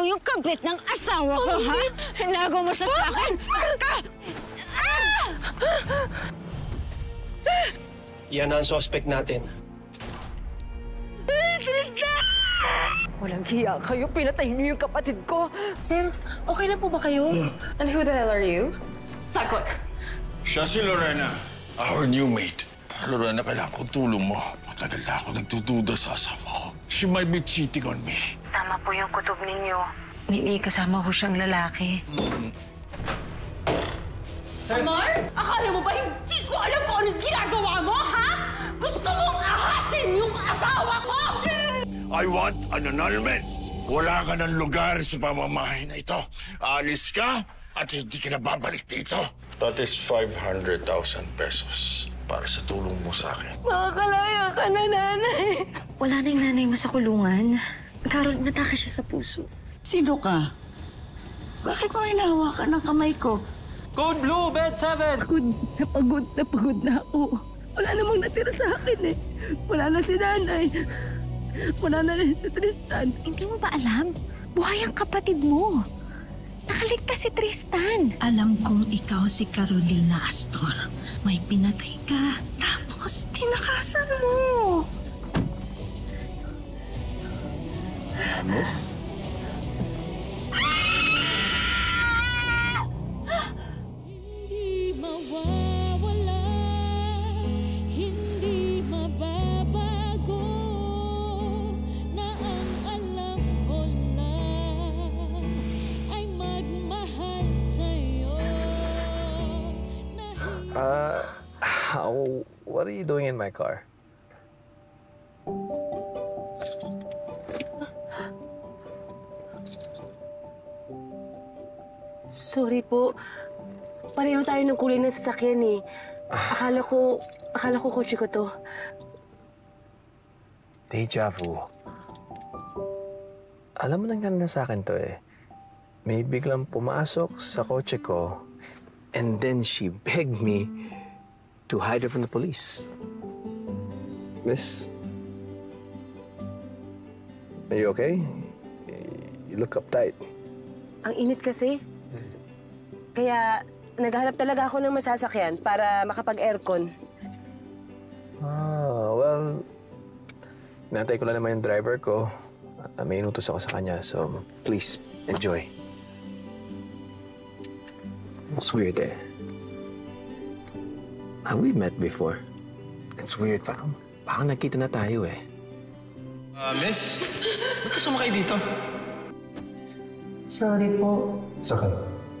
ikaw yung kabit ng asawa ko, ha? Hinago mo siya sa akin! Yan ang suspect natin. Tristan! Walang hiya kayo. Pinatay niyo yung kapatid ko. Sir, okay lang po ba kayo? And who the hell are you? Sagot! Siya si Lorena, our new mate. Lorena, kailangan ko tulong mo. Matagal na ako nagdududa sa asawa ko. She might be cheating on me. Tama po yung kutob ninyo. May kasama ko siyang lalaki. Amar? Akala mo ba hindi ko alam kung anong ginagawa mo, ha? Gusto mong ahasin yung asawa ko! I want an annulment. Wala ka ng lugar sa pamamahay na ito. Alis ka at hindi ka na babalik dito. That is 500,000 pesos para sa tulong mo sa akin. Makakalaya ka na, nanay. Wala na yung nanay mo sa kulungan. Carol, natake siya sa puso. Sino ka? Bakit mo hinahawakan ng kamay ko? Code Blue, Bed 7! Pagod na ako. Wala namang natira sa akin eh. Wala na si nanay. Wala na rin si Tristan. Hindi mo ba alam? Buhay ang kapatid mo. Nakaligtas si Tristan. Alam kong ikaw si Carolina Astor. May pinatay ka. Tapos, tinakasan mo. Miss? Hindi mawawala, hindi mababago, na ang alam ko lang ay magmahal sa'yo. What are you doing in my car? Sorry po. Pareho tayo ng kulay ng sasakyan eh. Akala ko kotse ko to. Deja vu. Alam mo nangyari na sa akin to eh. May biglang pumasok sa kotse ko and then she begged me to hide her from the police. Miss? Are you okay? You look uptight. Ang init kasi. Kaya naghanap talaga ako ng masasakyan para makapag-aircon. Well, natay ko lang naman yung driver ko. May inutos ako sa kanya, so please, enjoy. It's weird eh. We met before. It's weird, parang nagkita na tayo eh. Miss? Ba't ka sumakay dito? Sorry po. It's okay.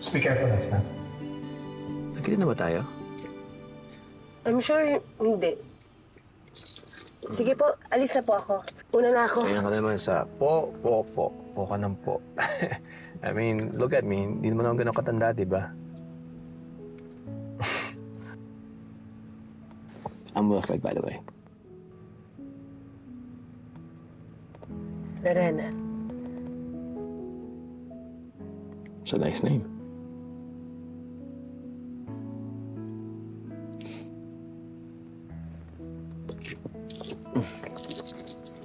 Just be careful next time. Nagkita na ba tayo? I'm sure hindi. Sige po, alis na po ako. Una na ako. Kaya ka naman sa po ka ng po. I mean, look at me. Hindi naman ako ganun katanda, di ba? I'm Wilfred, by the way. Lorena. It's a nice name.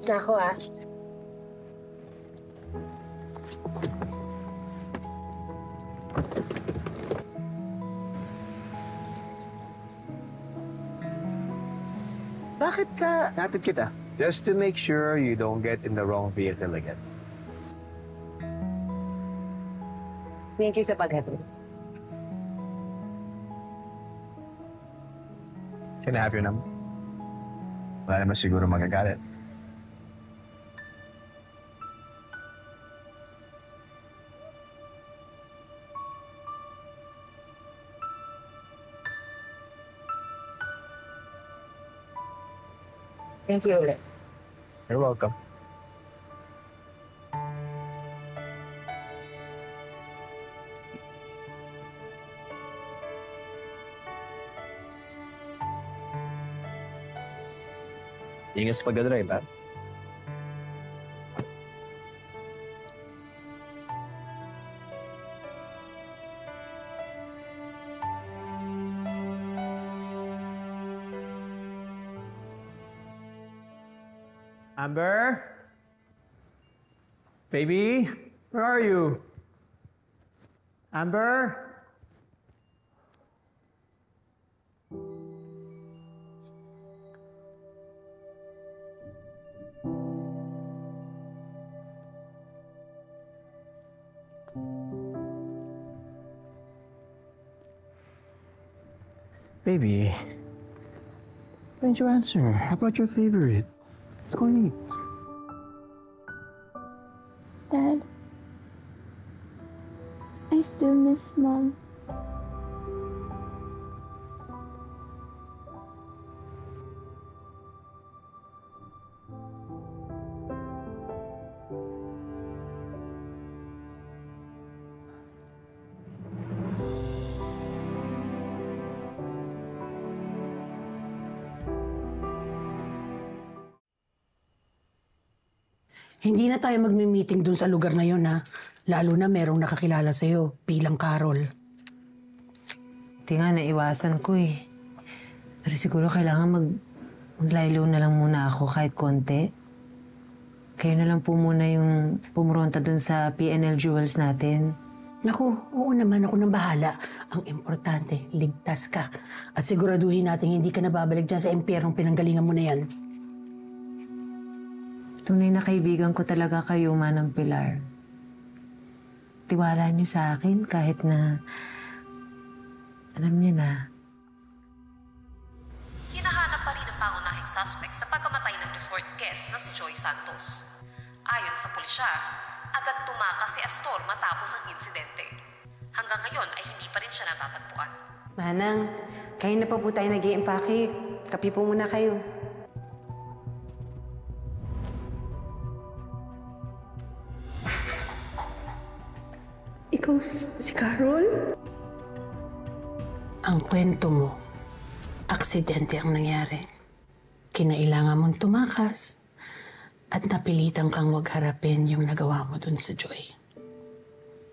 Na ako ah. Bakit ka? Natid kita. Just to make sure you don't get in the wrong vehicle again. Thank you sa paghatid. Can I have your number? Wala naman siguro magagalit. Thank you ulit. You're welcome. Ingat sa pag-drive, ha? Amber? Baby? Where are you? Amber? Baby, why didn't you answer? How about your favorite? Let's go and eat. Dad, I still miss Mom. Hindi na tayo magmi-meeting dun sa lugar na yon, ha? Lalo na merong nakakilala sa'yo bilang Carol. Hindi nga, naiwasan ko eh. Pero siguro kailangan maglaylo na lang muna ako kahit konti. Kayo na lang po muna yung pumuronta dun sa PNL Jewels natin. Naku, oo naman, ako nang bahala. Ang importante, ligtas ka. At siguraduhin natin hindi ka nababalik dyan sa impyernong pinanggalingan mo na yan. Tunay na kaibigan ko talaga kayo, Manang Pilar. Tiwala niyo sa akin kahit na alam niyo na. Hinahanap pa rin ang pangunahing suspect sa pagkamatay ng resort guest na si Joy Santos. Ayon sa pulisya, agad tumakas si Astor matapos ang insidente. Hanggang ngayon ay hindi pa rin siya natatagpuan. Manang, kayo na pa po tayo nag-i-empake. Kapi po muna kayo. Ikaw si Carol? Ang kwento mo, aksidente ang nangyari. Kinailangan mong tumakas at napilitan kang wag harapin yung nagawa mo dun sa Joy.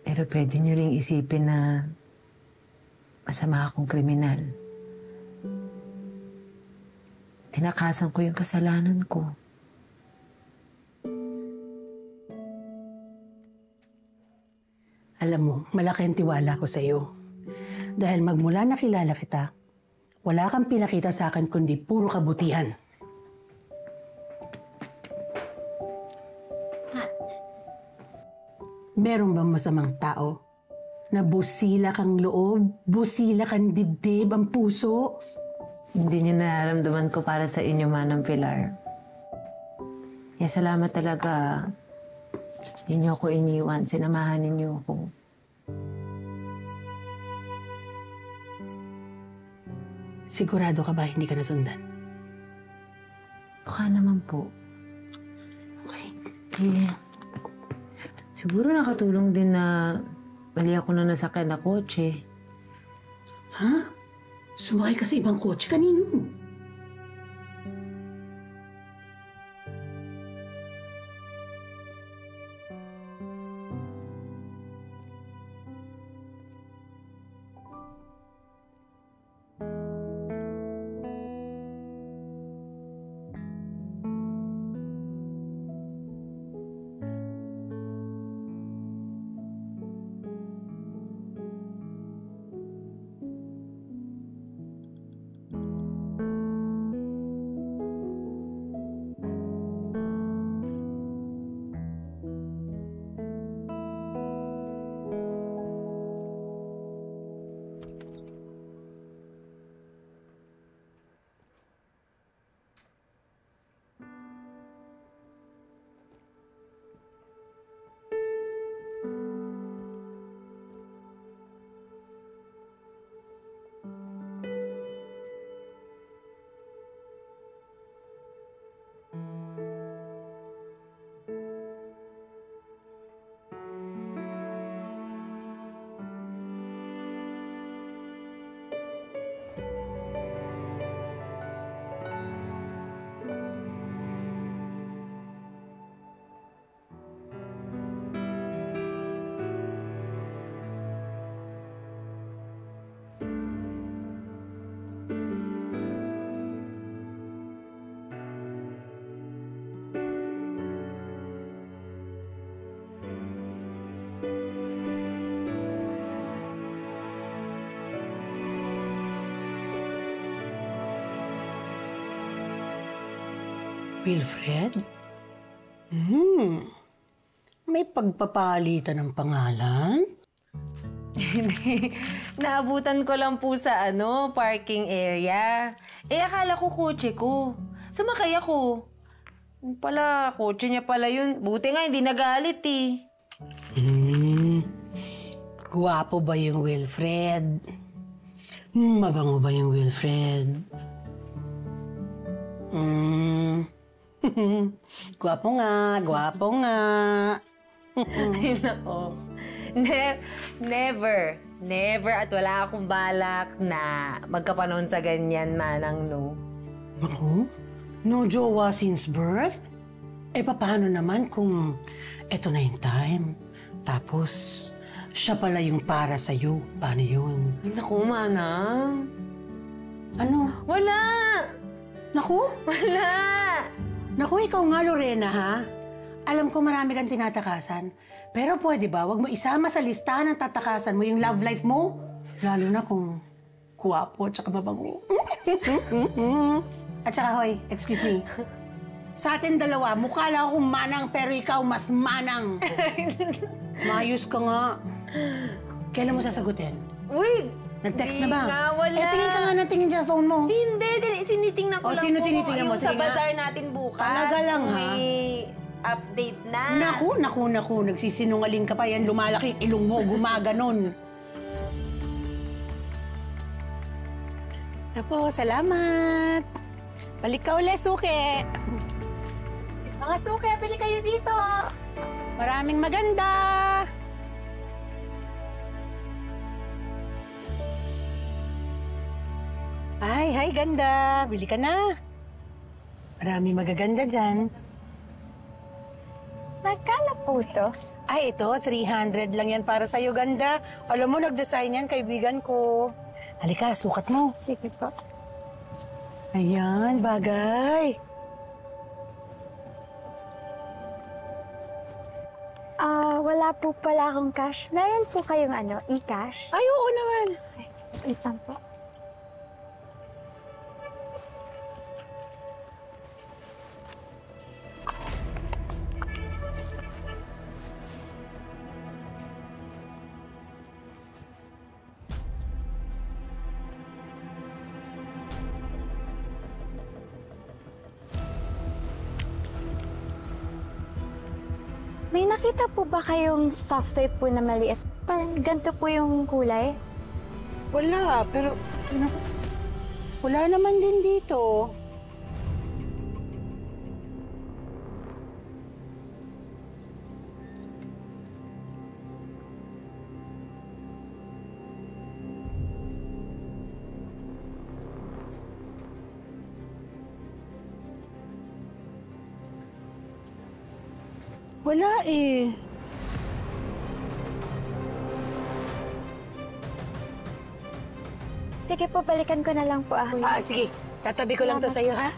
Pero pwede niyo ring isipin na masama akong kriminal. Tinakasan ko yung kasalanan ko. Alam mo, malaki ang tiwala ko sa iyo. Dahil magmula nakilala kita, wala kang pinakita sa akin kundi puro kabutihan. Meron bang masamang tao na busila kang loob, busila kang dibdib, ang puso? Hindi niyo nararamdaman ko para sa inyo, Manang Pilar. Kaya salamat talaga. Hindi niyo ako iniwan. Sinamahan ninyo ako. Sigurado ka ba hindi ka nasundan? Baka naman po. Okay. Eh, siguro nakatulong din na mali ako na nasakyan na kotse. Ha? Sumakay ka sa ibang kotse? Kanino? Wilfred? May pagpapalitan ng pangalan? Naabutan ko lang po sa parking area. Akala ko kotse ko. Sumakay ako. Pala, kotse niya pala yun. Buti nga, hindi nagalit eh. Guwapo ba yung Wilfred? Mabango ba yung Wilfred? Guwapo nga, guwapo nga. Ay, nako. Never at wala akong balak na magkapanahon sa ganyan, Manang No. Ako? No jowa since birth? Paano naman kung eto na yung time? Tapos, siya pala yung para sa'yo. Paano yun? Ay, naku, Manang. Ano? Wala! Naku? Wala! Naku, ikaw nga, Lorena, ha? Alam ko marami kang tinatakasan. Pero pwede ba, wag mo isama sa listahan ng tatakasan mo yung love life mo? Lalo na kung kuwapo at saka mabango. At saka, hoy, excuse me. Sa atin dalawa, mukha lang akong manang pero ikaw mas manang. Maayos ka nga. Kailan mo sasagutin? Uy! Nag-text na ba? Nga, wala. Tingin ka nga ng tingin sa phone mo. Hindi, tinitingnan ko lang sino po. tinitingnan mo? Yung sa Sige nga. bazaar natin bukas. Talaga lang, ha? May update na. Naku. Nagsisinungaling ka pa yan. Lumalaki ilong mo, gumaganon. Apo, salamat. Balik ka ulit, suke. Mga suke, pili kayo dito. Maraming maganda. Hi, ganda. Bili ka na. Maraming magaganda dyan. Magkano po to? Ay, ito, 300 lang yan para sa'yo, ganda. Alam mo, nag-design yan, kaibigan ko. Halika, sukat mo. Sige po. Ayan, bagay. Wala po pala akong cash. Meron po kayong e-cash? Ay, oo naman. Wait lang po. May nakita po ba kayong stuffed toy po na maliit? Parang ganito po yung kulay? Wala, pero... Wala naman din dito. Wala eh. Sige po, balikan ko na lang po Sige. Tatabi ko lang to sa'yo, ha?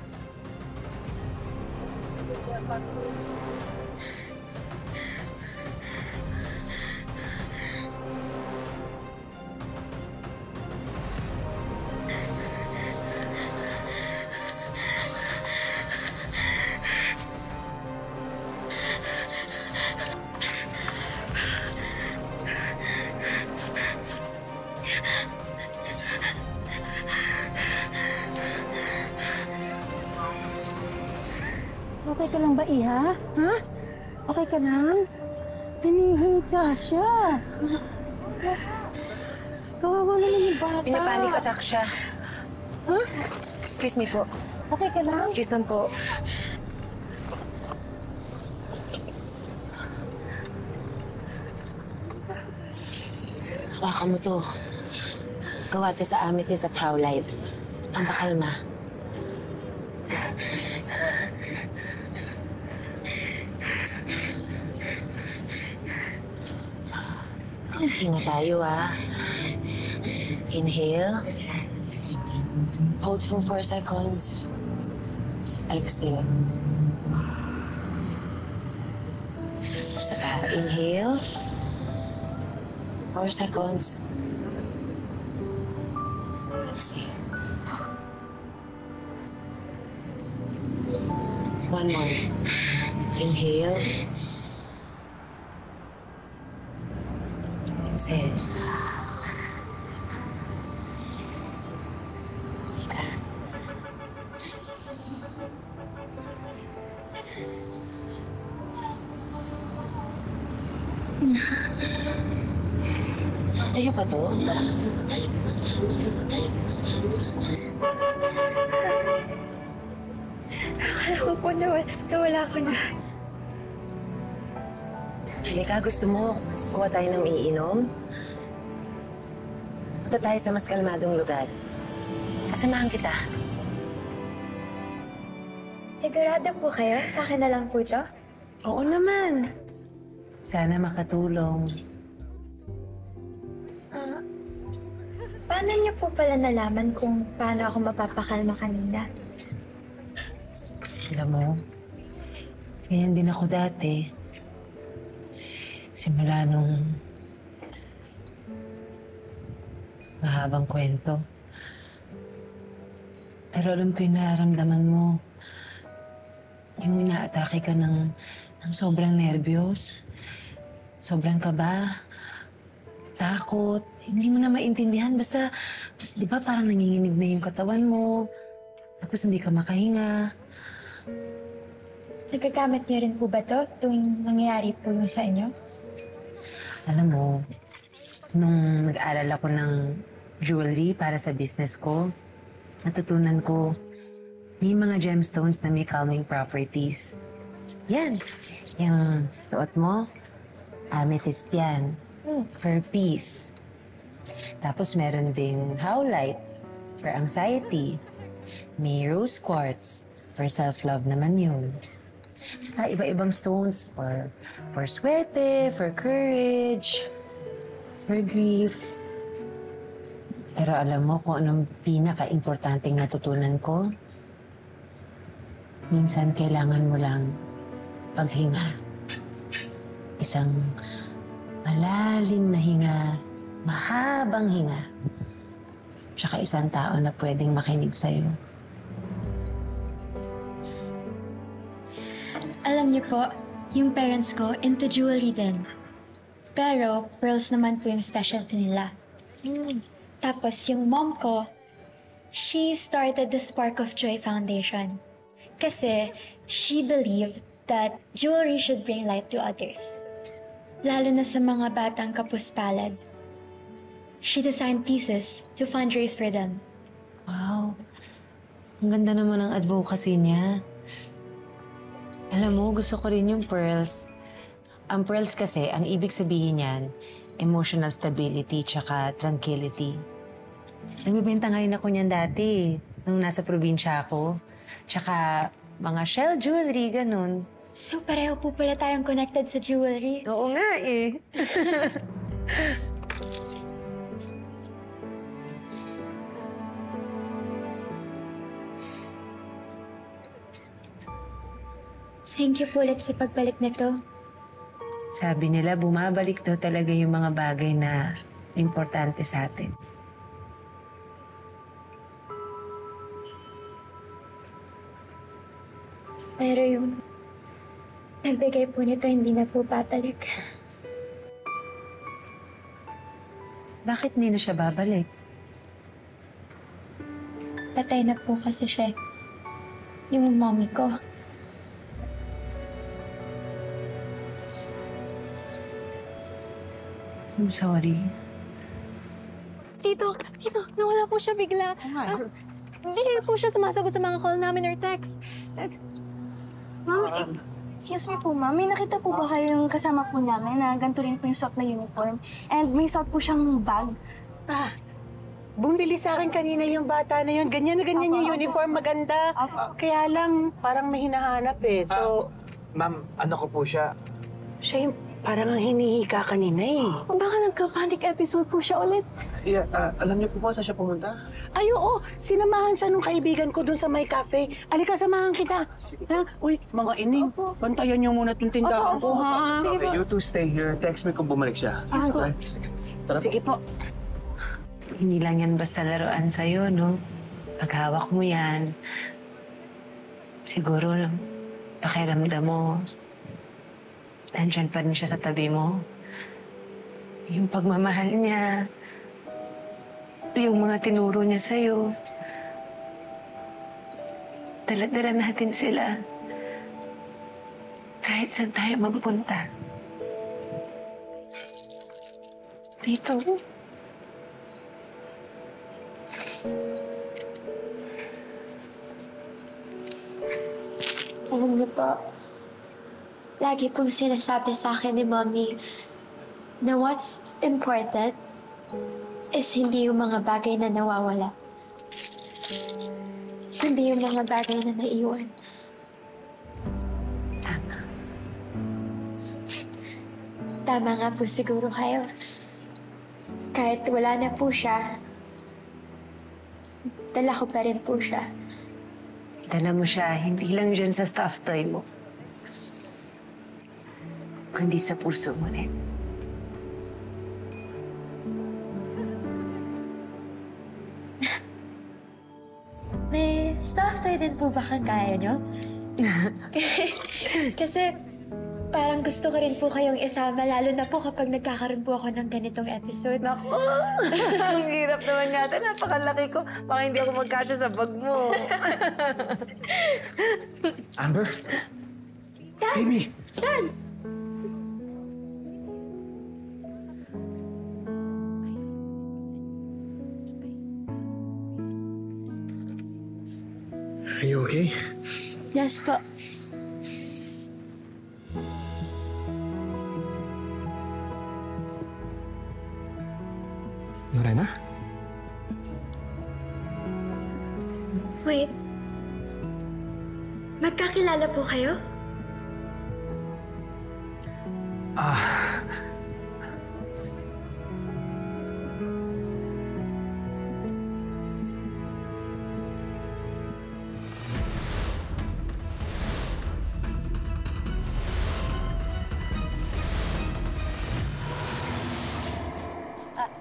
Okay ka lang ba, Iha? Ha? Okay ka lang? Hinihiga siya. Kawawa naman yung bata. Pinapanik attack siya. Ha? Excuse me po. Okay ka lang? Excuse lang po. Baka mo to. Gawa to sa amethyst at howlite. Ang bakalma. Hinga tayo, Inhale. Hold for 4 seconds. Exhale. Saka, inhale. 4 seconds. Exhale. One more. Inhale. Exhale. Sa'yo ba to? Akala ko po nawala ko na. Halika, gusto mo kuha tayo ng iinom? Punta tayo sa mas kalmadong lugar. Sasamahan kita. Sigurado po kayo? Sa akin na lang po ito? Oo naman. Sana makatulong. Paano niyo po pala nalaman kung paano ako mapapakalma kanina? Alam mo, ganyan din ako dati. Simula nung mahabang kwento. Pero alam ko yung nararamdaman mo. Yung inaatake ka ng sobrang nervyos. Sobrang kaba. Takot. Hindi mo na maintindihan. Basta, di ba parang nanginginig na yung katawan mo. Tapos hindi ka makahinga. Nagagamit niyo rin po ba to tuwing nangyayari po yung sa inyo? Alam mo, nung nag-aaral ako ng jewelry para sa business ko, natutunan ko may mga gemstones na may calming properties. Yan. Yung suot mo, amethyst yan. For peace. Tapos meron ding howlite for anxiety. May rose quartz for self-love naman yun. Basta iba-ibang stones for swerte, for courage, for grief. Pero alam mo kung anong pinaka-importanting natutunan ko? Minsan kailangan mo lang paghinga. Isang malalim na hinga, mahabang hinga. Tsaka isang tao na pwedeng makinig sa'yo. Alam niyo po, yung parents ko into jewelry din. Pero pearls naman po yung specialty nila. Tapos yung mom ko, she started the Spark of Joy Foundation. Kasi she believed that jewelry should bring light to others. Lalo na sa mga batang kapuspalad. She designed pieces to fundraise for them. Wow. Ang ganda naman ng advocacy niya. Alam mo, gusto ko rin yung pearls. Ang pearls kasi, ang ibig sabihin niyan, emotional stability tsaka tranquility. Nagbibenta nga rin ako niyan dati, nung nasa probinsya ako. Tsaka mga shell jewelry, ganun. So pareho po pala tayong connected sa jewelry. Oo nga eh. Thank you po ulit sa pagbalik nito. Sabi nila, bumabalik daw talaga yung mga bagay na importante sa atin. Pero yung nagbigay po nito, hindi na po babalik. Bakit hindi na siya babalik? Patay na po kasi siya. Yung mommy ko. I'm sorry. Tito, nawala po siya bigla. Hindi rin po siya sumasagot sa mga call namin or text. Ma'am, excuse me po, ma'am. May nakita po ba kayong kasama po namin na ganito rin po yung suot na uniform? And may suot po siyang bag. Bumili sa akin kanina yung bata na yun. Ganyan na ganyan yung uniform, maganda. Kaya lang, parang may hinahanap eh. So, Ma'am, ano ko po siya? siya yung parang ang hinihika kanina eh. Baka nagka-panic episode po siya ulit. Yeah, alam niyo po ba saan siya pumunta? Ay, oo. Sinamahan siya nung kaibigan ko dun sa may cafe. Alika, samahan kita. Ha? Uy, mga ining. Pantayan niyo muna itong tindahan ko, ha? Okay, you two stay here. Text me kung bumalik siya. Okay. Tara Sige po. Hindi lang yan basta laruan sa'yo, no? Pag hawak mo yan, siguro pakiramdam mo, nandyan pa rin siya sa tabi mo. Yung pagmamahal niya, yung mga tinuro niya sa'yo. Dala-dala natin sila. Kahit saan tayo magpunta. Dito. Alam niyo po, lagi pong sinasabi sa akin ni Mommy na what's important is hindi yung mga bagay na nawawala. Hindi yung mga bagay na naiwan. Tama. Tama nga po siguro kayo. Kahit wala na po siya, dala ko pa rin po siya. Dala mo siya, hindi lang dyan sa stuffed toy mo. Kundi sa puso mo rin. May stuffed toy din po ba kang kaya nyo? Kasi parang gusto ko rin po kayong isama, lalo na po kapag nagkakaroon po ako ng ganitong episode. Naku! Ang hirap naman yata. Napakalaki ko. Baka hindi ako magkasya sa bag mo. Amber? Dan! Baby! Dan! Are you okay? Yes po. Lorena? Wait. Magkakilala po kayo?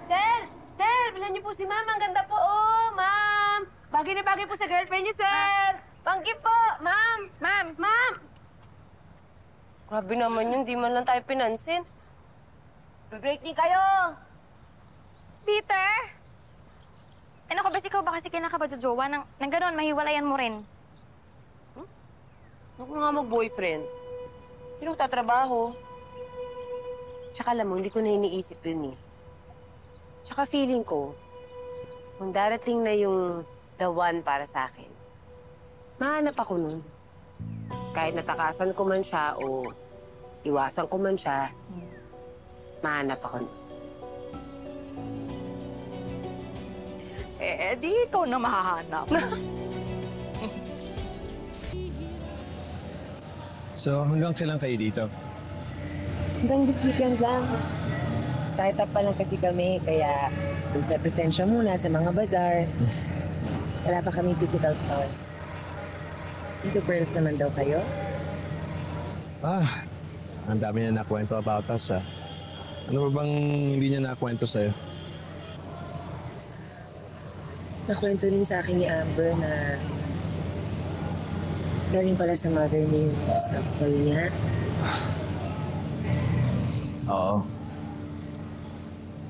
Sir! Sir! Bilhan niyo po si Ma'am. Ang ganda po, oh, Ma'am! Bagay na bagay po sa girlfriend niyo, sir! Pangki po! Ma'am! Ma'am! Ma'am! Grabe naman yun. Di man lang tayo pinansin. Be-break din kayo! Peter! Ano ka ba, ikaw ba kasi kinakabajojowa nang gano'n, mahiwalayan mo rin? Huwag mo nga mag-boyfriend. Sino tatrabaho? Tsaka alam mo, hindi ko na iniisip yun eh. Tsaka feeling ko, kung darating na yung the one para sa akin, mahanap ako nun. Kahit natakasan ko man siya o iwasan ko man siya, mahanap ako nun. Di ikaw na mahahanap. So, hanggang kailan kayo dito? Hanggang this weekend lang. Startup pa lang kasi kami, kaya dun sa presensya muna sa mga bazaar. Wala pa kami physical store. Dito girls naman daw kayo? Ang dami niya nakwento about us, ah. Ano ba bang hindi niya nakwento sa'yo? Nakwento rin sa akin ni Amber na galing pala sa mother niya yung stuffed toy niya. Oo.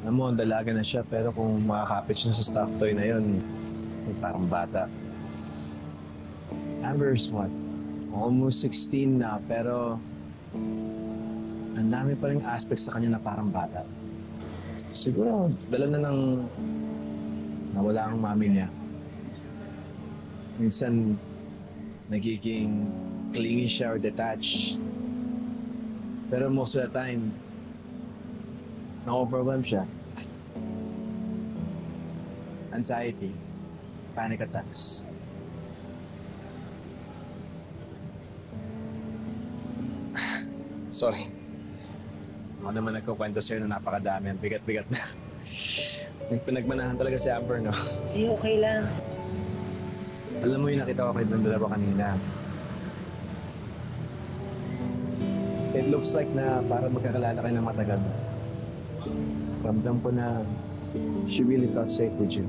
Alam mo, dalaga na siya, pero kung makakapit siya sa stuffed toy na yun, parang bata. Amber's what? Almost 16 na, pero ang dami pa rin aspects sa kanya na parang bata. Siguro, dala na ng nawala ang mami niya. Minsan, nagiging clingy siya or detached. Pero most of the time, na-overwhelm siya. Anxiety, panic attacks. Sorry. Ako naman nagkukwento sa'yo na napakadami. Ang bigat-bigat na. May pinagmanahan talaga si Amber, no? Okay lang. Alam mo yung nakita ko kayo ng dalawa kanina. It looks like na para magkakalala kayo ng matagal. Ramdam ko na she really felt safe with you.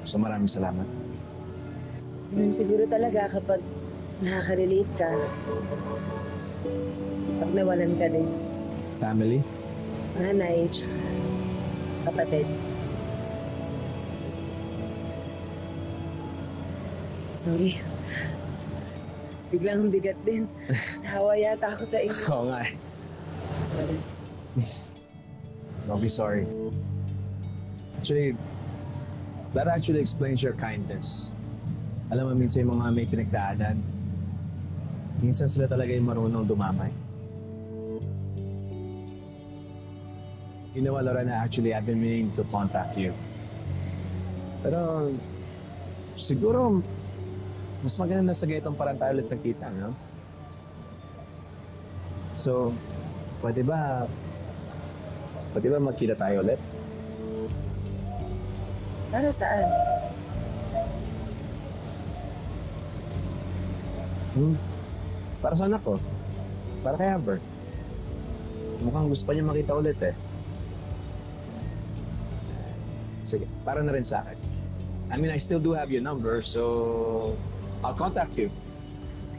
So maraming salamat. Yun siguro talaga kapag Nakaka-relate ka. Pag nawalan ka din. Family? Nanay, tsaka kapatid. Sorry. Biglang bigat din. Nahawa yata ako sa inyo. Oo nga eh. Sorry. Don't be sorry. Actually, that actually explains your kindness. Alam mo, minsan yung mga may pinagdaanan, minsan sila talaga yung marunong dumamay. You know what, Lorena, actually, I've been meaning to contact you. Pero, siguro, mas maganda na sa ganitong parang tayo ulit nagkita, no? So, pwede ba magkita tayo ulit? Para saan? Para sa anak ko. Para kay Amber. Mukhang gusto pa niya makita ulit eh. Sige, para na rin sa akin. I mean, I still do have your number, so I'll contact you.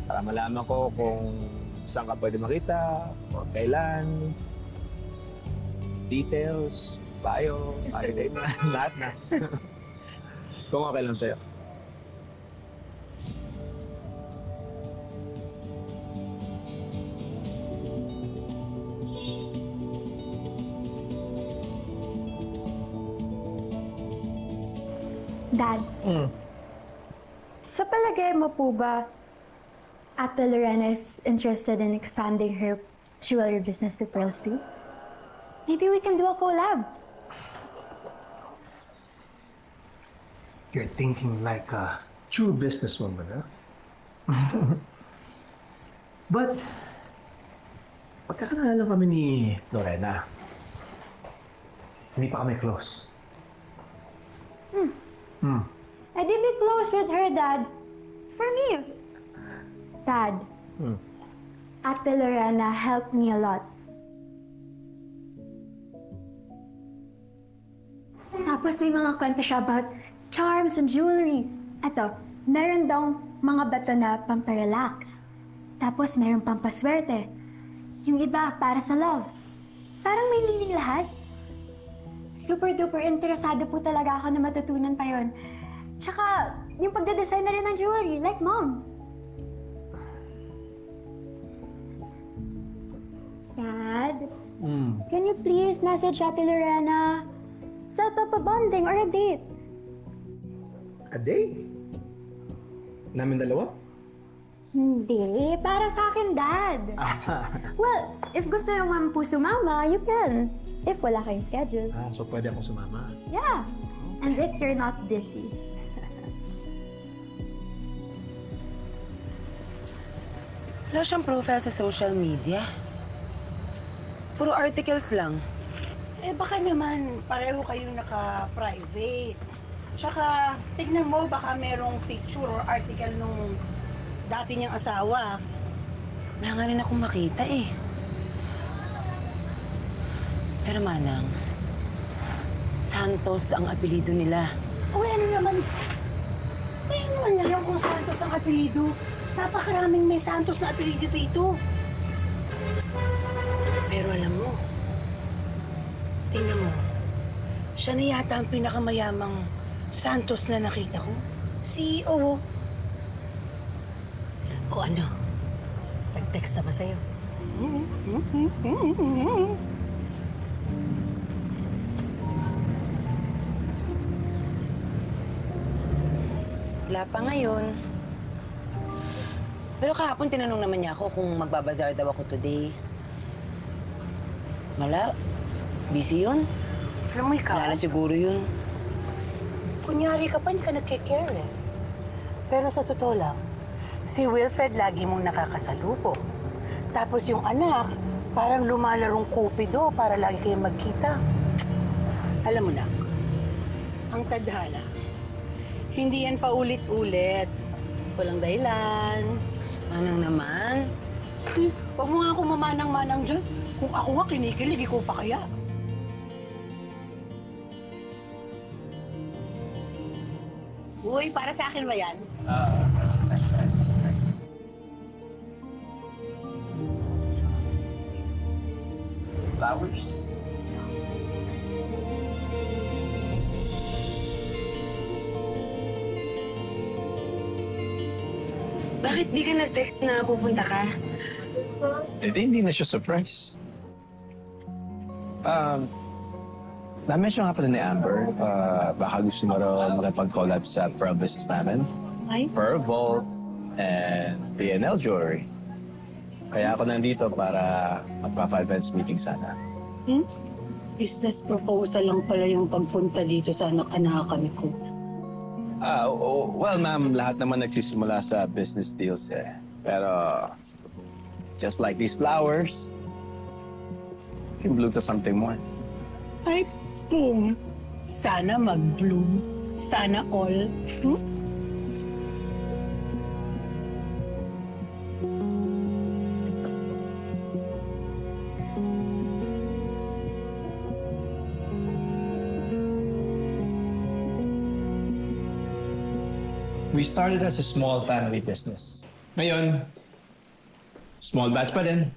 Para malaman ko kung saan ka pwede makita, o kailan, details, bio date na, lahat na. Kung okay lang sa'yo. Dad, sa palagay mo po ba, Ate Lorena is interested in expanding her jewelry business to Pearl Street? Maybe we can do a collab. You're thinking like a true businesswoman, huh? But, pagkakilala lang kami ni Lorena, hindi pa kami close. I did be close with her, Dad. For me. Dad, Ate Lorena helped me a lot. Tapos may mga kwento siya about charms and jewelries. Eto, meron daw mga bato na pamparelax. Tapos meron pampaswerte. Yung iba para sa love. Parang may meaning lahat. Super duper interesado po talaga ako na matutunan pa yon. Tsaka, yung pagde-design na rin ng jewelry, like Mom. Dad, can you please message Ate Lorena? Set up a bonding or a date. A date? Namin dalawa? Hindi, para sa akin, Dad. Well, if gusto yung Mom po sumama, you can. If wala kayong schedule. So pwede akong sumama? Yeah, and if you're not busy. Wala siyang profile sa social media. Puro articles lang. Eh baka naman pareho kayong naka-private. Tsaka tignan mo baka merong picture or article nung dati niyang asawa. Wala nga rin akong makita eh. Pero Manang, Santos ang apelido nila. Uy, ano naman na lang kung Santos ang apelido. Napakaraming may Santos na apelido dito. Pero alam mo, tingnan mo, siya na yata ang pinakamayamang Santos na nakita ko. CEO. O ano, nag-text na ba sa'yo? Wala pa ngayon. Pero kahapon tinanong naman niya ako kung magbabazar daw ako today. Wala. Busy yun. Alam mo ikaw? Wala na siguro yun. Kunyari ka pa, hindi ka nagkikare eh. Pero sa totoo lang, si Wilfred lagi mong nakakasalubong. Tapos yung anak, parang lumalarong kupido para lagi kayong magkita. Alam mo na, ang tadhana, hindi yan paulit-ulit. Walang dahilan. Manang naman. Huwag mo nga akong mamanang-manang dyan. Kung ako nga kinikilig, ikaw pa kaya? Uy, para sa akin ba yan? flowers. Bakit di ka nag-text na pupunta ka? Hindi na siya surprise. Na-mention nga pala ni Amber, baka gusto mo raw makipag-collab sa Pearl business namin. Ay? Pearl Vault and PNL Jewelry. Kaya ako nandito para magpapa-events meeting sana. Business proposal lang pala yung pagpunta dito sa anak-anakan ko. Well, ma'am, lahat naman nagsisimula sa business deals eh. Pero, just like these flowers, you can bloom to something more. Ay, boom! Sana mag-bloom. Sana all. We started as a small family business. Ngayon, small batch pa din,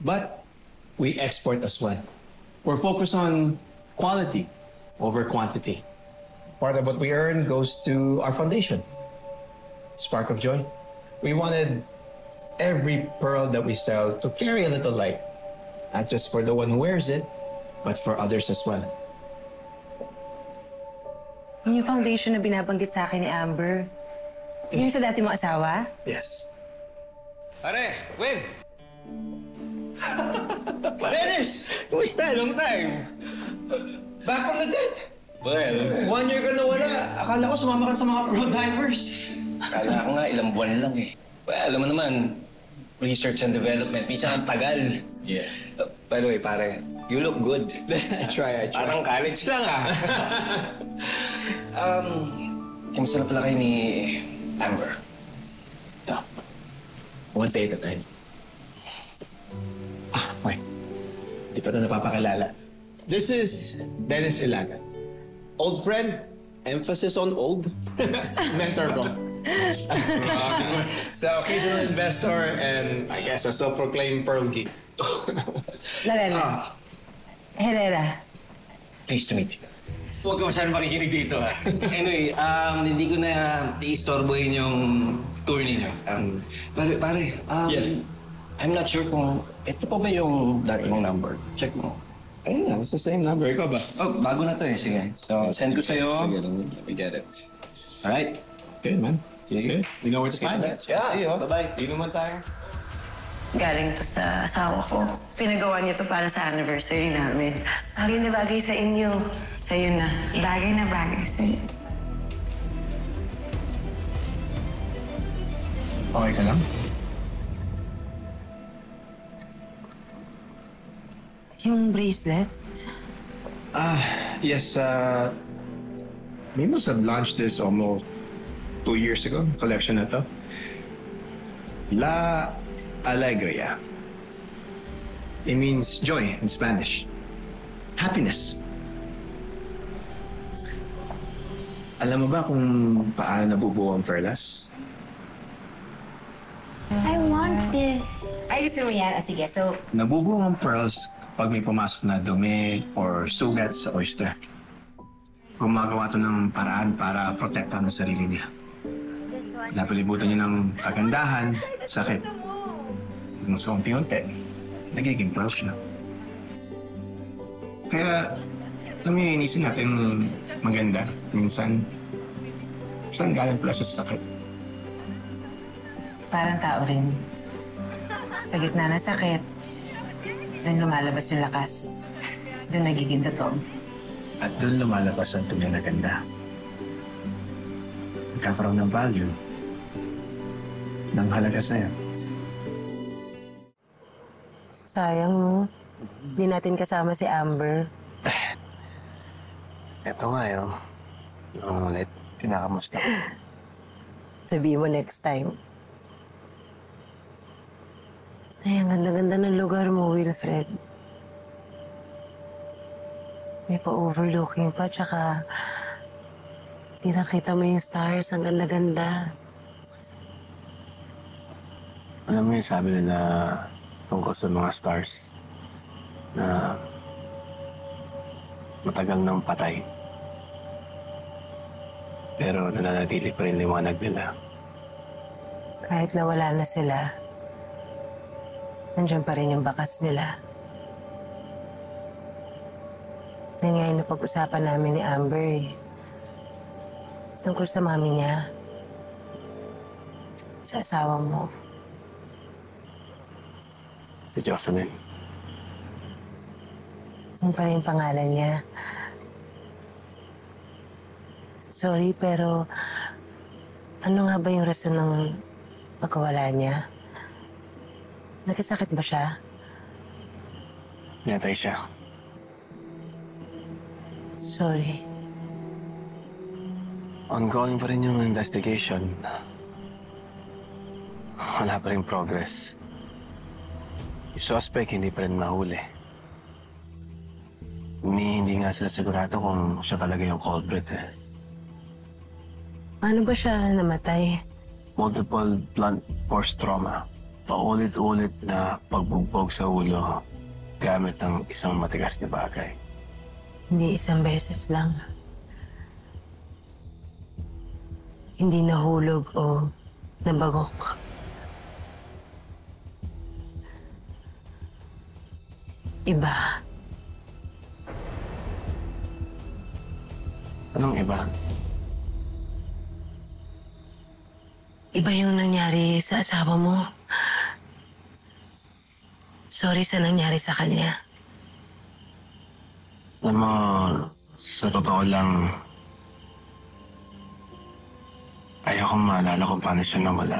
but we export as well. We're focused on quality over quantity. Part of what we earn goes to our foundation, Spark of Joy. We wanted every pearl that we sell to carry a little light, not just for the one who wears it, but for others as well. Yung foundation na binabanggit sa akin ni Amber, yung sa dati mong asawa? Yes. Pare, Win! Dennis! Kumusta? Long time! Back from the dead! Well, 1 year ka na wala. Akala ko sumama ka sa mga pro divers. kala ko nga ilang buwan lang eh. Well, alam mo naman, research and development, minsan ang tagal. Yeah. By the way, pare, you look good. I try. Parang college lang ah. Kamusta na pala kayo ni Amber? Ito. One day at a time. Wait. Di pa na napapakilala. This is Dennis Ilagan. Old friend, emphasis on old. Mentor ko. So, occasional investor and I guess a self-proclaimed pearl geek. Lorena. Herrera. Pleased to meet you. Huwag ka masyadong makikinig dito ha. Anyway, hindi ko na i-istorbohin yung tour ninyo. Pare, Yeah. I'm not sure kung ito pa ba yung dati mong number. Check mo. Ayun nga, it's the same number. Ikaw ba? Oh, bago na to eh. Sige. So, send ko sa'yo. Sige, let me get it. Alright. Okay, man. Sige. You know where to find it. Yeah. See you. Bye-bye. Dito naman tayo. Galing to sa asawa ko. Pinagawa niya to para sa anniversary namin. Bagay na bagay sa inyo. Sa'yo na. Bagay na bagay sa'yo. Okay ka lang? Yung bracelet? Yes, we must have launched this almost 2 years ago, collection na to. La Alegria. It means joy in Spanish. Happiness. Alam mo ba kung paano nabubuo ang perlas? I want this. Ay, gusto mo yan? Sige, so... Nabubuo ang pearls pag may pumasok na dumi or sugat sa oyster. Gumagawa to ng paraan para protektahan ang sarili niya. Napalibutan niya ng kagandahan, sakit. Nung sa unti-unti, nagiging pearls siya. Kaya, alam mo yung inisip natin maganda, minsan, saan galing pala siya sa sakit? Parang tao rin. Sa gitna ng sakit, doon lumalabas yung lakas. Doon nagiging totoo. At doon lumalabas ang tunay na ganda. Nagkakaroon ng value ng halaga sa'yo. Sayang, no? Hindi natin kasama si Amber. Eto nga yun. Yung ulit, kinakamusta ko. Sabihin mo next time. Ay, ang ganda-ganda ng lugar mo, Wilfred. May pa-overlooking pa, tsaka pinakita mo yung stars, ang ganda-ganda. Alam mo yung sabi nila tungkol sa mga stars na matagal nang patay. Pero nananatili pa rin liwanag nila. Kahit nawala na sila, nandiyan pa rin yung bakas nila. Yan nga yung napag-usapan namin ni Amber eh. Tungkol sa mami niya. Sa asawa mo. Si Jocelyn. Yun pala yung pangalan niya. Sorry, pero ano nga ba yung rason ng pagkawala niya? Nagkasakit ba siya? Natay siya. Sorry. Ongoing pa rin yung investigation. Wala pa rin progress. Yung suspect hindi pa rin mahuli. Hindi nga sila sigurado kung siya talaga yung culprit eh. Paano ba siya namatay? Multiple blunt force trauma. Paulit-ulit na pagbugbog sa ulo gamit ng isang matigas na bagay. Hindi isang beses lang. Hindi nahulog o nabagok. Iba. Anong iba? Iba yung nangyari sa asawa mo. Sorry sa nangyari sa kanya. Alam mo, sa totoo lang, ayaw kong maalala kung paano siya nawala.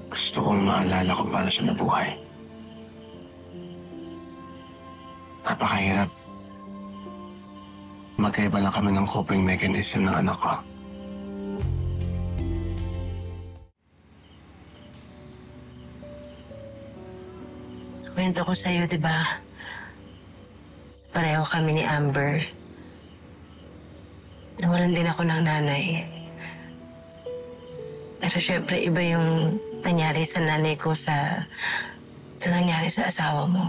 Gusto kong maalala kung paano siya nabuhay. Napakahirap. Magkaiba lang kami ng coping mechanism ng anak ko. Kwento ko sa'yo, di ba? Pareho kami ni Amber. Nawalan din ako ng nanay. Pero syempre, iba yung nangyari sa nanay ko sa nangyari sa asawa mo.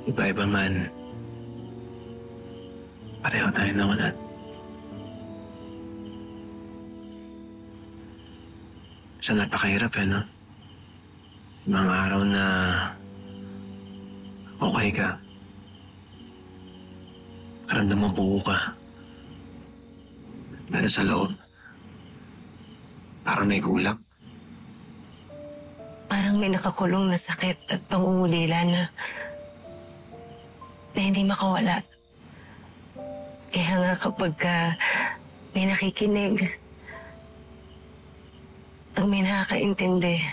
Iba-iba man. Pareho tayo nawalan. Sa napakahirap eh, no? Mga araw na okay ka. Karamdam mo buo ka. Pero sa loob, parang may kulang. Parang may nakakulong na sakit at pangungulila na hindi makawala. Kaya nga kapag may nakikinig, pag may nakakaintindi,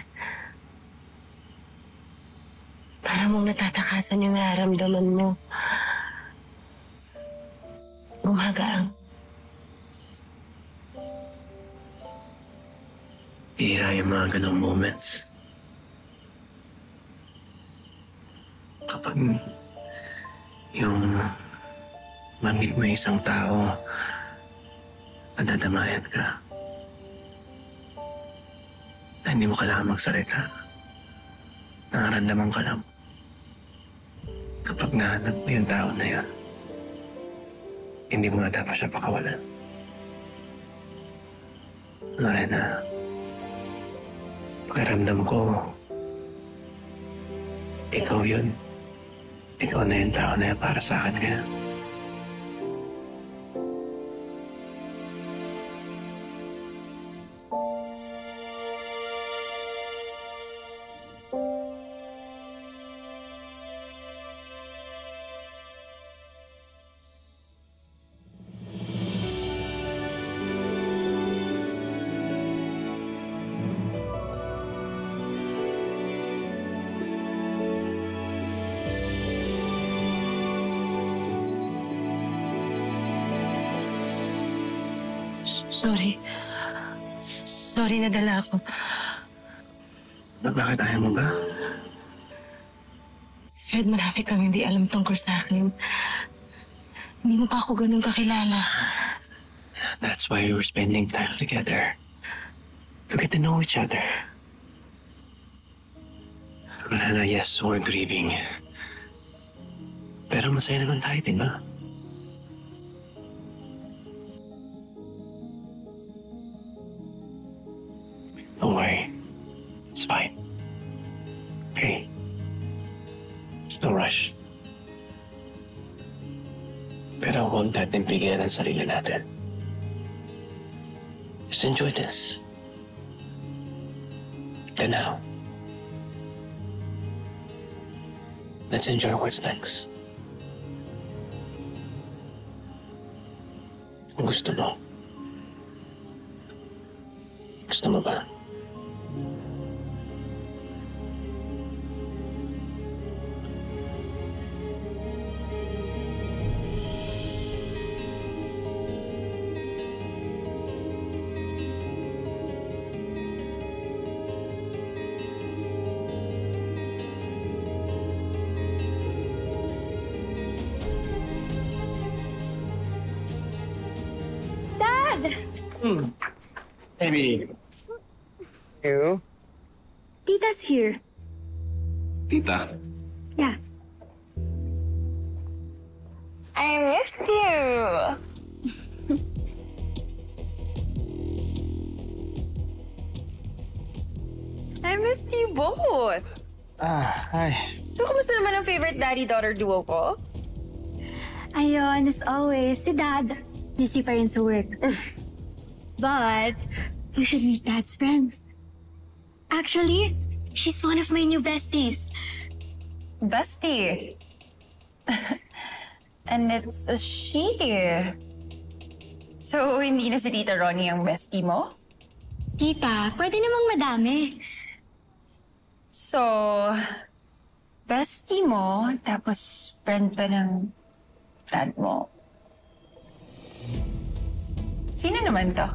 para mong natatakasan yung nararamdaman mo. Gumagaan. Bihira yung mga ganong moments. Kapag yung mamit mo isang tao, nadadamayan ka. Na hindi mo kailangan magsalita. Nakaramdaman ka lang. Kapag nahanap mo yung tao na yan, hindi mo na dapat siya pakawalan. Lorena, pakiramdam ko, ikaw yun. Ikaw na yung tao na yan para sa akin ngayon. Sorry. Sorry, nadala ako. Bakit ayaw mo ba? Fred, marami kang hindi alam tungkol sa akin. Hindi mo pa ako ganun kakilala. That's why we were spending time together. To get to know each other. Lorena, yes, we're grieving. Pero masaya naman tayo, di ba? Don't worry. It's fine. Okay? There's no rush. Pero huwag natin pigilan ang sarili natin. Just enjoy this. And now, let's enjoy what's next. Kung gusto mo. Gusto mo ba? Amy. You? Tita's here. Tita? Yeah. I missed you. I missed you both. Hi. So, kumusta naman ang favorite daddy-daughter duo ko? Ayun, as always, si Dad. Busy pa rin sa work. But, you should meet Dad's friend. Actually, she's one of my new besties. Bestie. And it's a she. So, hindi na si Tita Ronnie ang bestie mo? Tita, pwede namang madami. So, bestie mo, tapos friend pa ng dad mo. Sino naman to?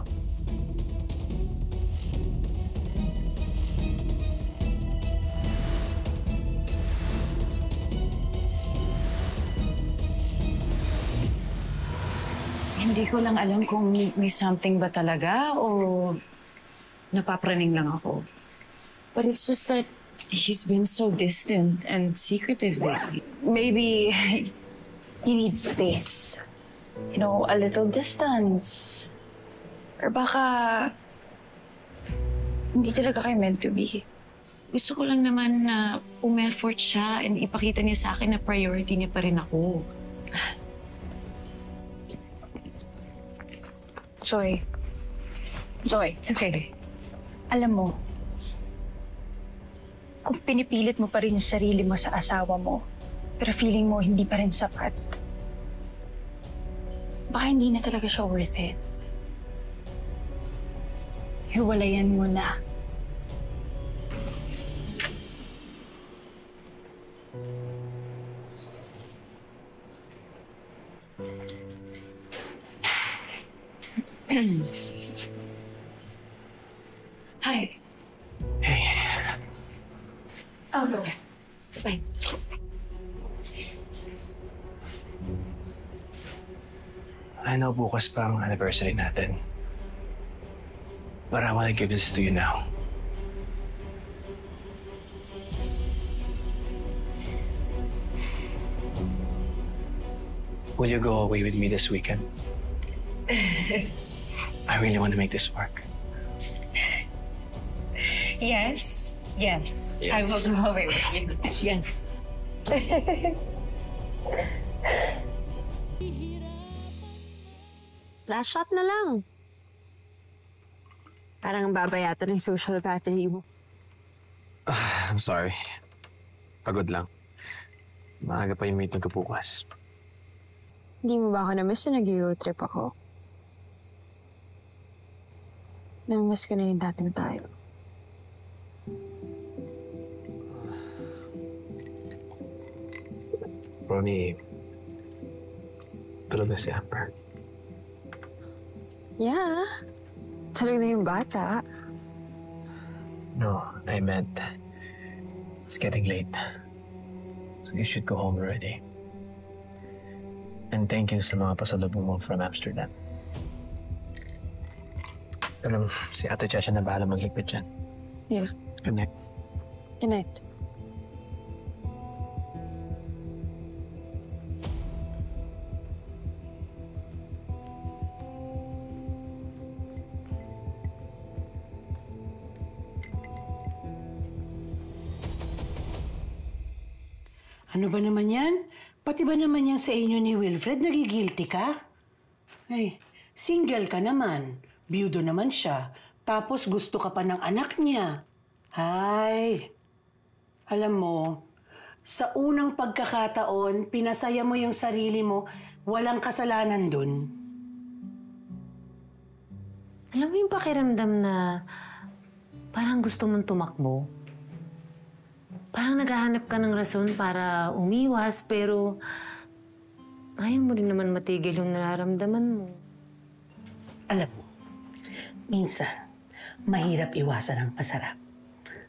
Hindi ko lang alam kung may something ba talaga o napapraning lang ako. But it's just that he's been so distant and secretive lately. Maybe you need space. You know, a little distance. Or baka hindi talaga kayo meant to be. Gusto ko lang naman na umeffort siya and ipakita niya sa akin na priority niya pa rin ako. Joy. It's okay. Alam mo, kung pinipilit mo pa rin yung sarili mo sa asawa mo, pero feeling mo hindi pa rin sapat, baka hindi na talaga siya worth it. Hiwalayan mo na. Hi. Hey. Oh, no. Fine. I know bukas pa ang anniversary natin. But I want to give this to you now. Will you go away with me this weekend? I really want to make this work. Yes. I will go away with you. Yes. Last shot na lang. Parang babayatan ng social battery mo. I'm sorry. Pagod lang. Maaga pa yung meeting ko bukas. Hindi mo ba ako na-miss na nag-Euro trip ako? Na-miss ko na yung dating tayo. Ronnie, tulog na si Amber. Yeah. Tulog na yung bata. No, I meant it's getting late. So you should go home already. And thank you sa mga pasalubong mo from Amsterdam. Alam, si Ate Chacha na bahala magligpit dyan. Yeah. Good night. Good night. Ano ba naman yan? Pati ba naman yan sa inyo ni Wilfred, nagigilty ka? Ay, single ka naman. Biyudo naman siya. Tapos gusto ka pa ng anak niya. Ay, alam mo, sa unang pagkakataon, pinasaya mo yung sarili mo, walang kasalanan dun. Alam mo yung pakiramdam na parang gusto mong tumakbo? Parang naghahanap ka ng rason para umiwas, pero ayaw mo rin naman matigil yung nararamdaman mo. Alam mo, minsan, mahirap iwasan ang masarap.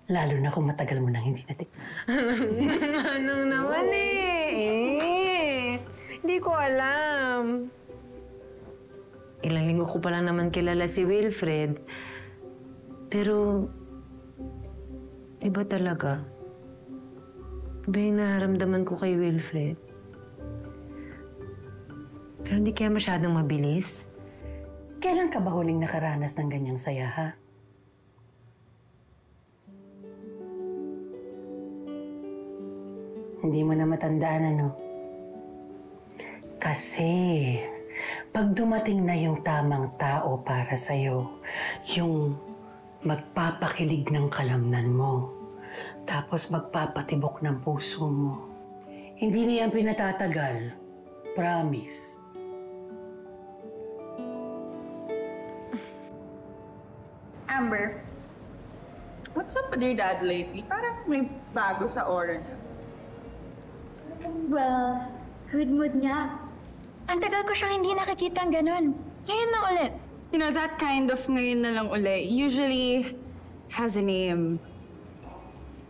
Lalo na kung matagal mo nang hindi natikman. Anong naman Hindi ko alam. Ilang linggo ko pa lang naman kilala si Wilfred. Pero, iba talaga. Iba yung nararamdaman ko kay Wilfred. Pero hindi kaya masyadong mabilis. Kailan ka ba huling nakaranas ng ganyang saya, ha? Hindi mo na matandaan, ano? Kasi, pag dumating na yung tamang tao para sa'yo, yung magpapakilig ng kalamnan mo, tapos magpapatibok ng puso mo, hindi na yan pinatatagal. Promise. Amber, what's up with your dad lately? Parang may bago sa aura niya. Well, good mood nga. Ang tagal ko siyang hindi nakikita ang ganun. Ngayon lang ulit. You know, that kind of ngayon na lang uli usually has a name.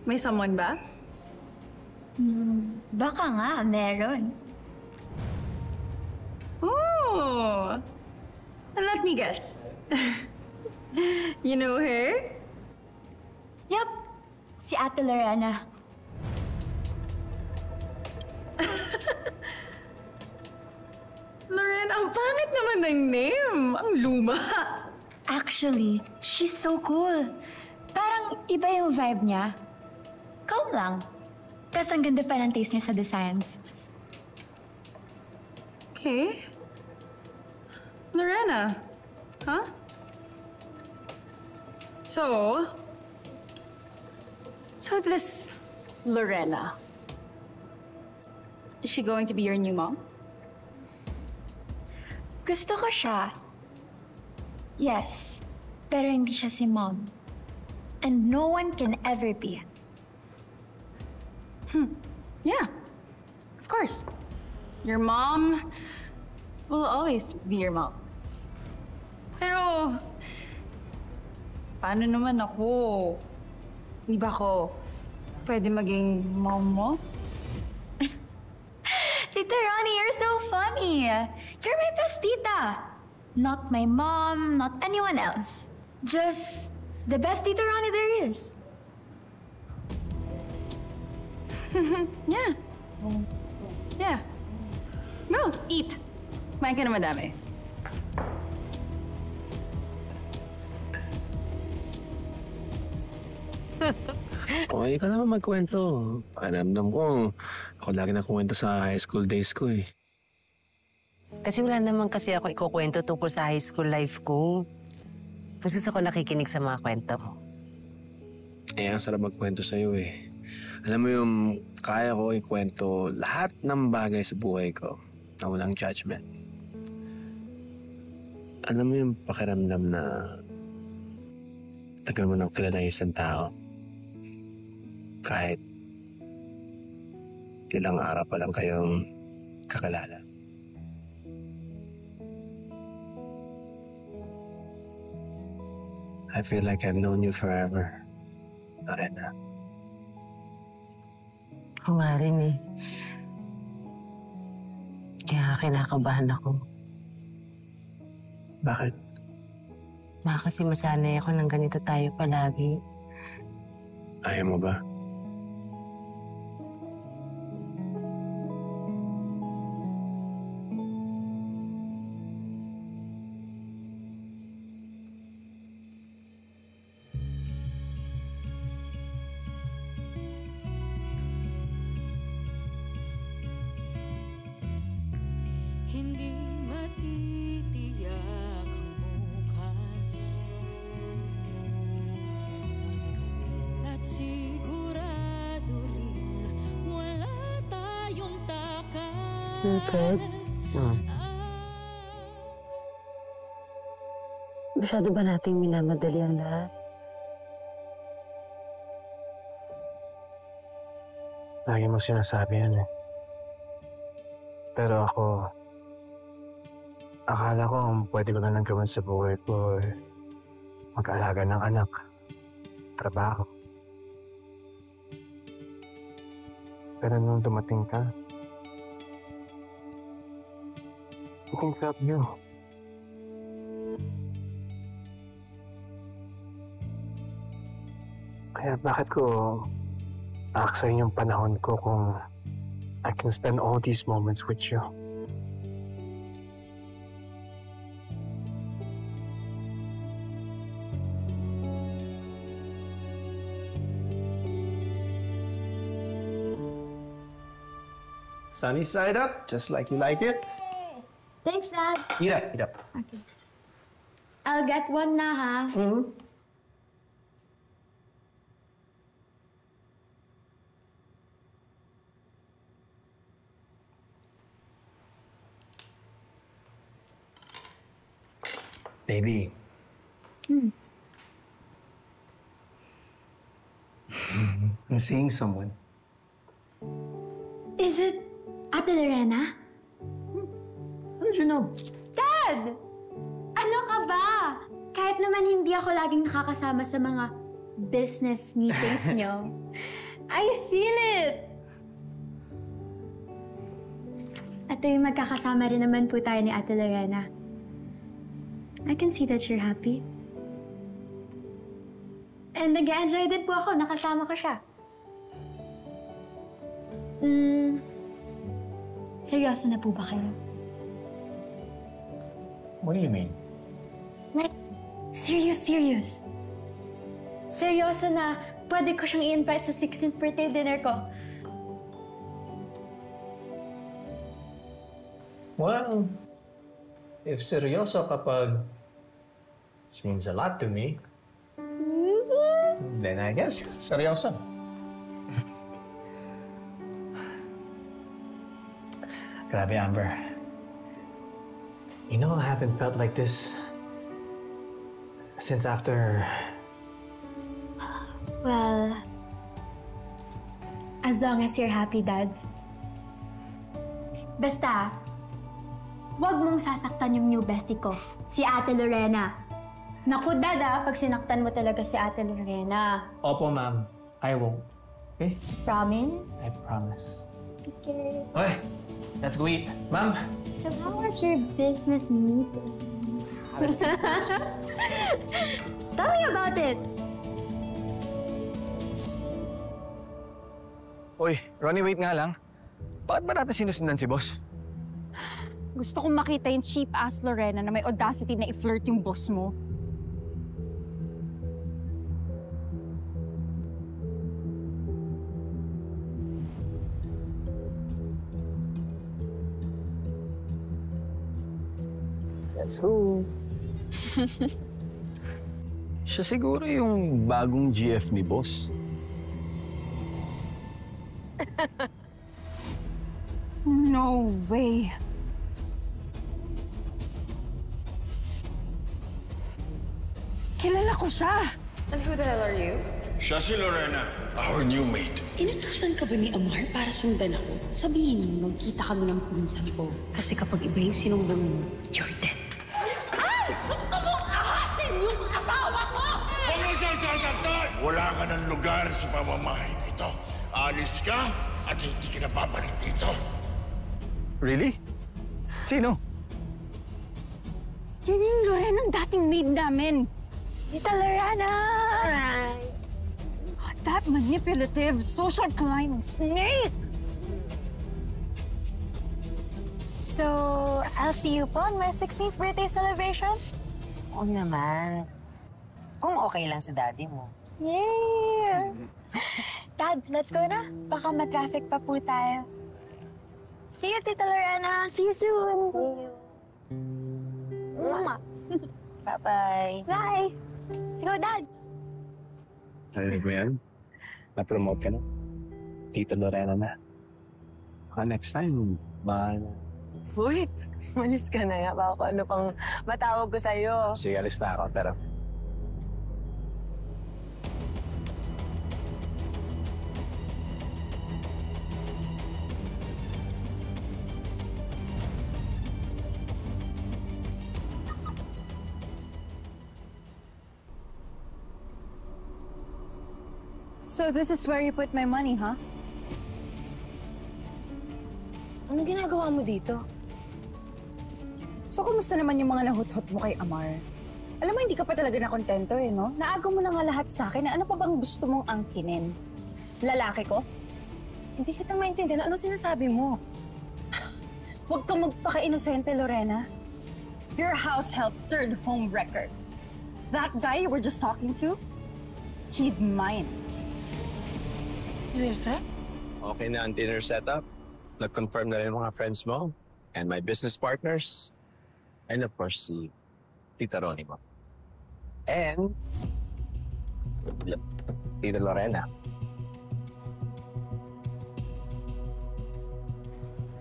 May someone ba? Baka nga, meron. Oh! Let me guess. You know her? Yup, si Ate Lorena. Lorena, ang pangit naman ng name. Ang luma. Actually, she's so cool. Parang iba yung vibe niya. Calm lang. Tapos ang ganda pa ng taste niya sa designs. Okay. Lorena. Huh? So this Lorena, is she going to be your new mom? Gusto ko siya. Yes, pero hindi siya si Mom. And no one can ever be. Yeah, of course. Your mom will always be your mom. Pero, paano naman ako? Hindi ba ako pwede maging mom mo? Tita Ronnie, you're so funny. You're my best tita. Not my mom, not anyone else. Just the best Tita Ronnie there is. Yeah. Yeah. Go, eat. Kumain ka na madami. Okay ka naman magkwento. Pakiramdam ko, ako lagi nagkukwento sa high school days ko eh. Kasi wala naman kasi ako ikukwento tungkol sa high school life ko. Kasi ako nakikinig sa mga kwento mo. Eh, ang sarap magkwento sa'yo eh. Alam mo yung kaya ko ikwento lahat ng bagay sa buhay ko na walang judgment. Alam mo yung pakiramdam na tagal mo nang kilala yung isang tao. Kahit ilang araw pa lang kayong kakalala. I feel like I've known you forever, Lorena. Ako nga rin eh. Kaya kinakabahan ako. Bakit? Baka kasi masanay ako ng ganito tayo palagi. Ayaw mo ba? Fred? Masyado ba nating minamadali ang lahat? Lagi mo sinasabi yan eh. Pero ako, akala ko ang pwede ko na lang gawin sa buhay ko eh, mag-alaga ng anak, trabaho. Pero nung dumating ka, things up new. Kaya bakit ko aaksayin yung panahon ko kung I can spend all these moments with you? Sunny side up, just like you like it. Thanks, Dad. Eat up, eat up. Okay. I'll get one na, ha? Baby. I'm seeing someone. Is it Ate Lorena? How did you know? Dad! Ano ka ba? Kahit naman hindi ako laging nakakasama sa mga business meetings nyo, I feel it! At yung magkakasama rin naman po tayo ni Ate Lorena. I can see that you're happy. And nag-enjoy din po ako, nakasama ko siya. Seryoso na po ba kayo? What do you mean? Like, serious. Seryoso na pwede ko siyang i-invite sa 16th birthday dinner ko. Well, if seryoso kapag it means a lot to me, then I guess seryoso. Grabe, Amber. You know, I haven't felt like this since after... Well, as long as you're happy, Dad. Basta, wag mong sasaktan yung new bestie ko, si Ate Lorena. Naku, Dad, pag sinaktan mo talaga si Ate Lorena. Opo, ma'am. I won't. Okay? Promise? I promise. Okay. Okay, let's go eat. Ma'am? So how was your business meeting? Tell me about it. Uy, Ronnie, wait nga lang. Bakit ba natin sinusundan si boss? Gusto kong makita yung cheap-ass Lorena na may audacity na i-flirt yung boss mo. That's who. Siya siguro yung bagong GF ni boss. No way. Kilala ko siya. And who the hell are you? Siya si Lorena, our new mate. Inutusan ka ba ni Amar para sundan ako? Sabihin mo, magkita kami ng pinsan ko. Kasi kapag iba yung sinundan mo, you're dead. Ay! Gusto mong ahasin yung asawa ko! Huwag mo siyang sasaktan! Wala ka ng lugar sa pamamahay na ito. Alis ka at hindi ka na babalik dito. Really? Sino? Yun yung Lorenang dating maid namin. Tita Lorena! That manipulative, social climbing snake! So, I'll see you po on my 16th birthday celebration? Oo naman. Kung okay lang sa daddy mo. Yeah! Dad, let's go na. Baka ma-traffic pa po tayo. See you, Tita Lorena. See you soon. Bye-bye. Bye. Let's go, Dad. Narinig mo yan? Na-promote ka na? Tita Lorena na. Baka next time, baka... Uy, malis ka na nga. Baka kung ano pang matawag ko sa'yo. Sige, alis na ako, pero... So this is where you put my money, huh? Anong ginagawa mo dito? So, kumusta naman yung mga nahuthot mo kay Amar? Alam mo, hindi ka pa talaga nakontento eh, no? Naagaw mo na nga lahat sa akin na ano pa bang gusto mong angkinin? Lalaki ko? Hindi kita maintindihan. Ano sinasabi mo? Huwag kang magpaka-inosente, Lorena. Your house help third home record. That guy you were just talking to, he's mine. Si Wilfred? Okay na ang dinner setup. Nag-confirm na rin mga friends mo and my business partners. And of course, si Tita Ronnie mo. And Tita Lorena.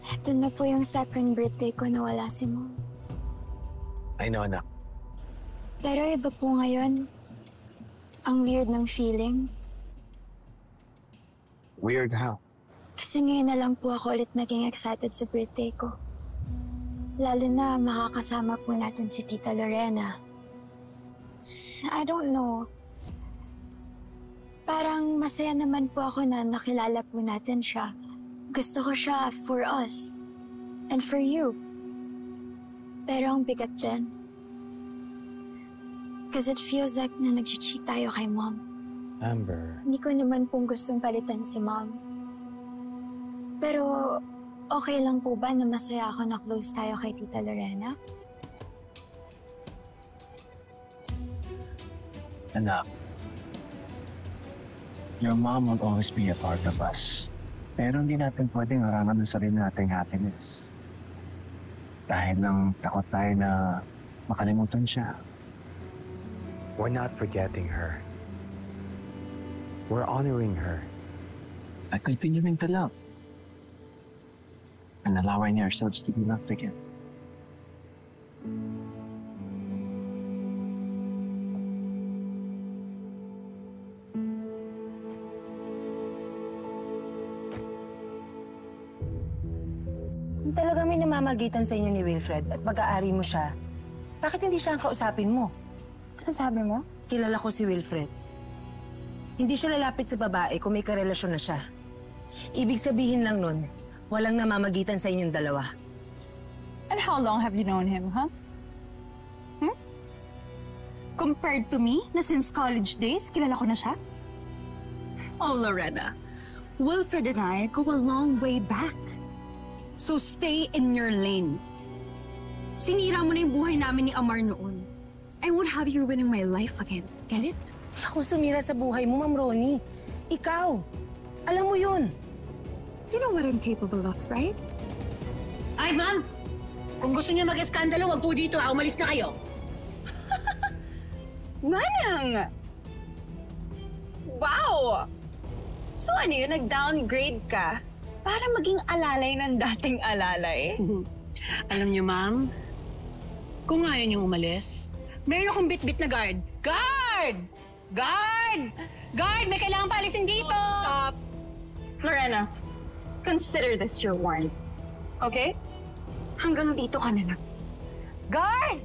Ito na po yung second birthday ko na wala si Mom. I know, anak. Pero iba po ngayon. Ang weird ng feeling. Weird how? Kasi ngayon na lang po ako ulit naging excited sa birthday ko. Lalo na makakasama po natin si Tita Lorena. I don't know. Parang masaya naman po ako na nakilala po natin siya. Gusto ko siya for us. And for you. Pero ang bigat din. Because it feels like na nag-cheat tayo kay Mom. Amber. Hindi ko naman pong gustong palitan si Mom. Pero okay lang po ba na masaya ako na close tayo kay Tita Lorena? Anak, your mom will always be a part of us. Pero hindi natin pwedeng harangan ng sarili nating happiness. Dahil lang takot tayo na makalimutan siya. We're not forgetting her. We're honoring her. At continuing to love. And allowing ourselves to be loved again. Kung talaga may namamagitan sa inyo ni Wilfred at pag-aari mo siya, bakit hindi siya ang kausapin mo? Ano sabi mo? Kilala ko si Wilfred. Hindi siya lalapit sa babae kung may karelasyon na siya. Ibig sabihin lang nun, walang namamagitan sa inyong dalawa. And how long have you known him, huh? Compared to me, na since college days, kilala ko na siya? Oh, Lorena, Wilfred and I go a long way back. So stay in your lane. Sinira mo na yung buhay namin ni Amar noon. I would have you ruining my life again. Get it? Di ako sumira sa buhay mo, Ma'am Ronnie. Ikaw. Alam mo yun. You know what I'm capable of, right? Ay, ma'am! Kung gusto niyo mag-eskandalo, wag po dito, umalis na kayo. Manang! Wow! So ano yun, nag-downgrade ka para maging alalay ng dating alalay? Alam niyo, ma'am, kung ayaw niyong umalis, meron akong bit-bit na guard. Guard! Guard! Guard! May kailangan paalisin dito! Oh, stop! Lorena, consider this your warning. Okay? Hanggang dito ka na lang. Guard!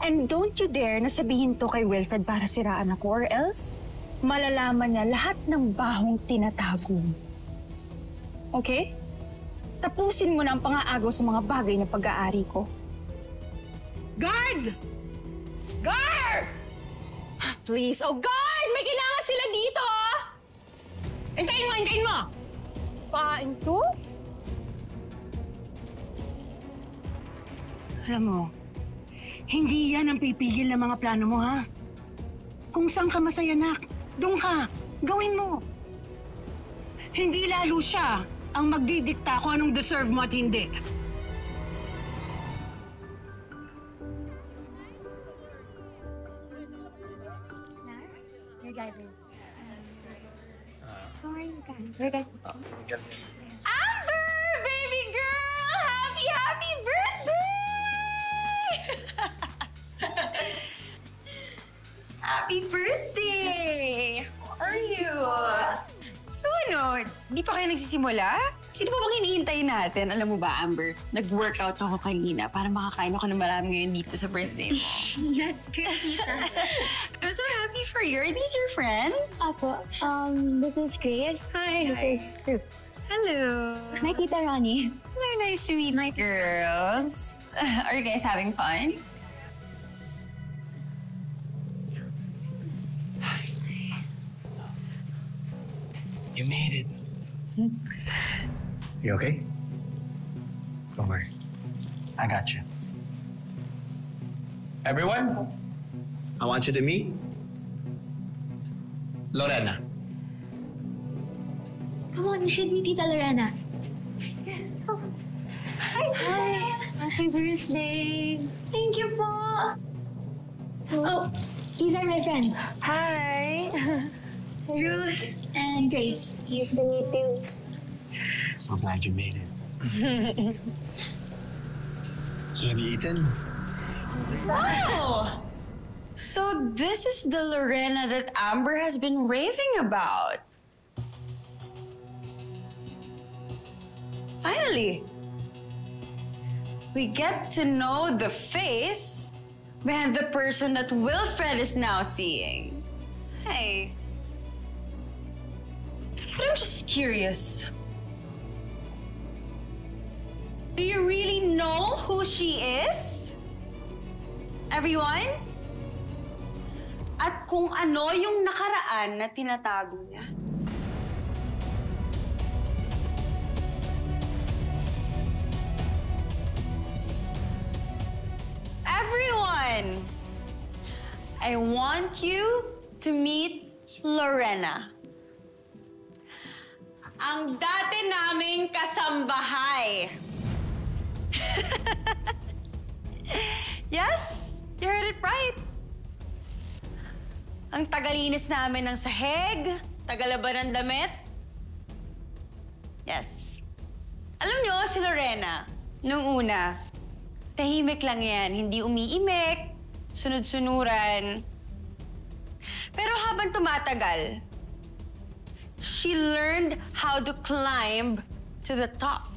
And don't you dare na sabihin to kay Wilfred para siraan ako or else malalaman niya lahat ng bahong tinatago mo. Okay? Tapusin mo na ang pang-aagaw sa mga bagay na pag-aari ko. Guard! Guard! Please, oh guard! May kailangan sila dito! Hintayin mo! Hintayin mo! Pain to? Alam mo, hindi yan ang pipigil ng mga plano mo, ha? Kung saan ka masaya, nak, doon ka. Gawin mo. Hindi lalo siya ang magdidikta kung anong deserve mo at hindi. Your guys how are you guys? Where guys? Amber! Baby Happy birthday! How are you? So ano, di pa kayo nagsisimula? Sino pa bang hinihintay natin? Alam mo ba, Amber, nag-workout ako kanina para makakain ako ng marami ngayon dito sa birthday mo. That's great, tita. I'm so happy for you. Are these your friends? Apo, this is Grace. Hi. This is Ruth. Hello. My tita Ronnie. Hello, nice to meet you, girls. Are you guys having fun? You made it. You okay? Don't worry. I got you. Everyone, I want you to meet Lorena. Come on, you should meet Tita Lorena. Yes, let's go. Hi. Happy birthday. Thank you po. Oh, these are my friends. Hi. Ruth and Grace. Nice to meet you. So glad you made it. So have you eaten? Wow! So this is the Lorena that Amber has been raving about. Finally, we get to know the face behind the person that Wilfred is now seeing. Hey. But I'm just curious. Do you really know who she is? Everyone? At kung ano yung nakaraan na tinatago niya? Everyone! I want you to meet Lorena. Ang dati naming kasambahay. Yes, you heard it right. Ang tagalinis namin ng sahig, tagalaban ng damit. Yes. Alam nyo, si Lorena, nung una, tahimik lang yan, hindi umiimik, sunod-sunuran. Pero habang tumatagal, she learned how to climb to the top.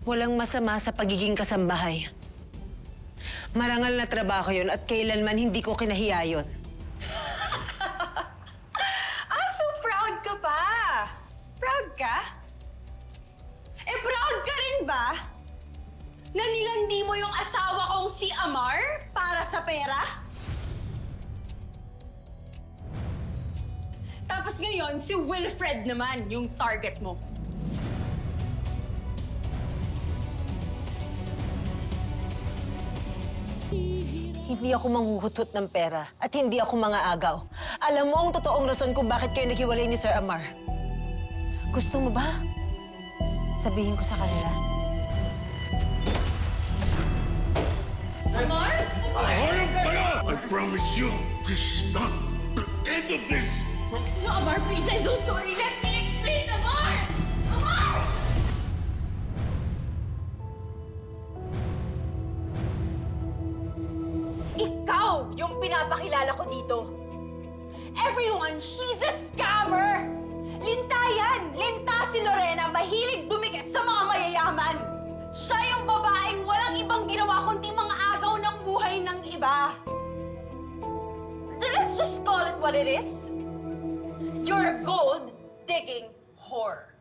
Walang masama sa pagiging kasambahay. Marangal na trabaho yun at kailanman hindi ko kinahiya yun. So proud ka pa! Proud ka? Proud ka rin ba? Na nilandi mo yung asawa kong si Amar para sa pera? Tapos ngayon, si Wilfred naman yung target mo. Hindi ako manghuhutot ng pera at hindi ako mga agaw. Alam mo ang totoong rason kung bakit kayo naghiwalay ni Sir Amar. Gusto mo ba? Sabihin ko sa kanila. Amar? Hayop kayo! I promise you, this is not the end of this! No, Amar, please, I'm so sorry. Let me explain, Amar! Amar! Ikaw yung pinapakilala ko dito. Everyone, she's a scammer! Linta yan! Linta si Lorena, mahilig dumikit sa mga mayayaman. Siya yung babaeng walang ibang ginawa kundi mga agaw ng buhay ng iba. Let's just call it what it is. You're a gold-digging whore.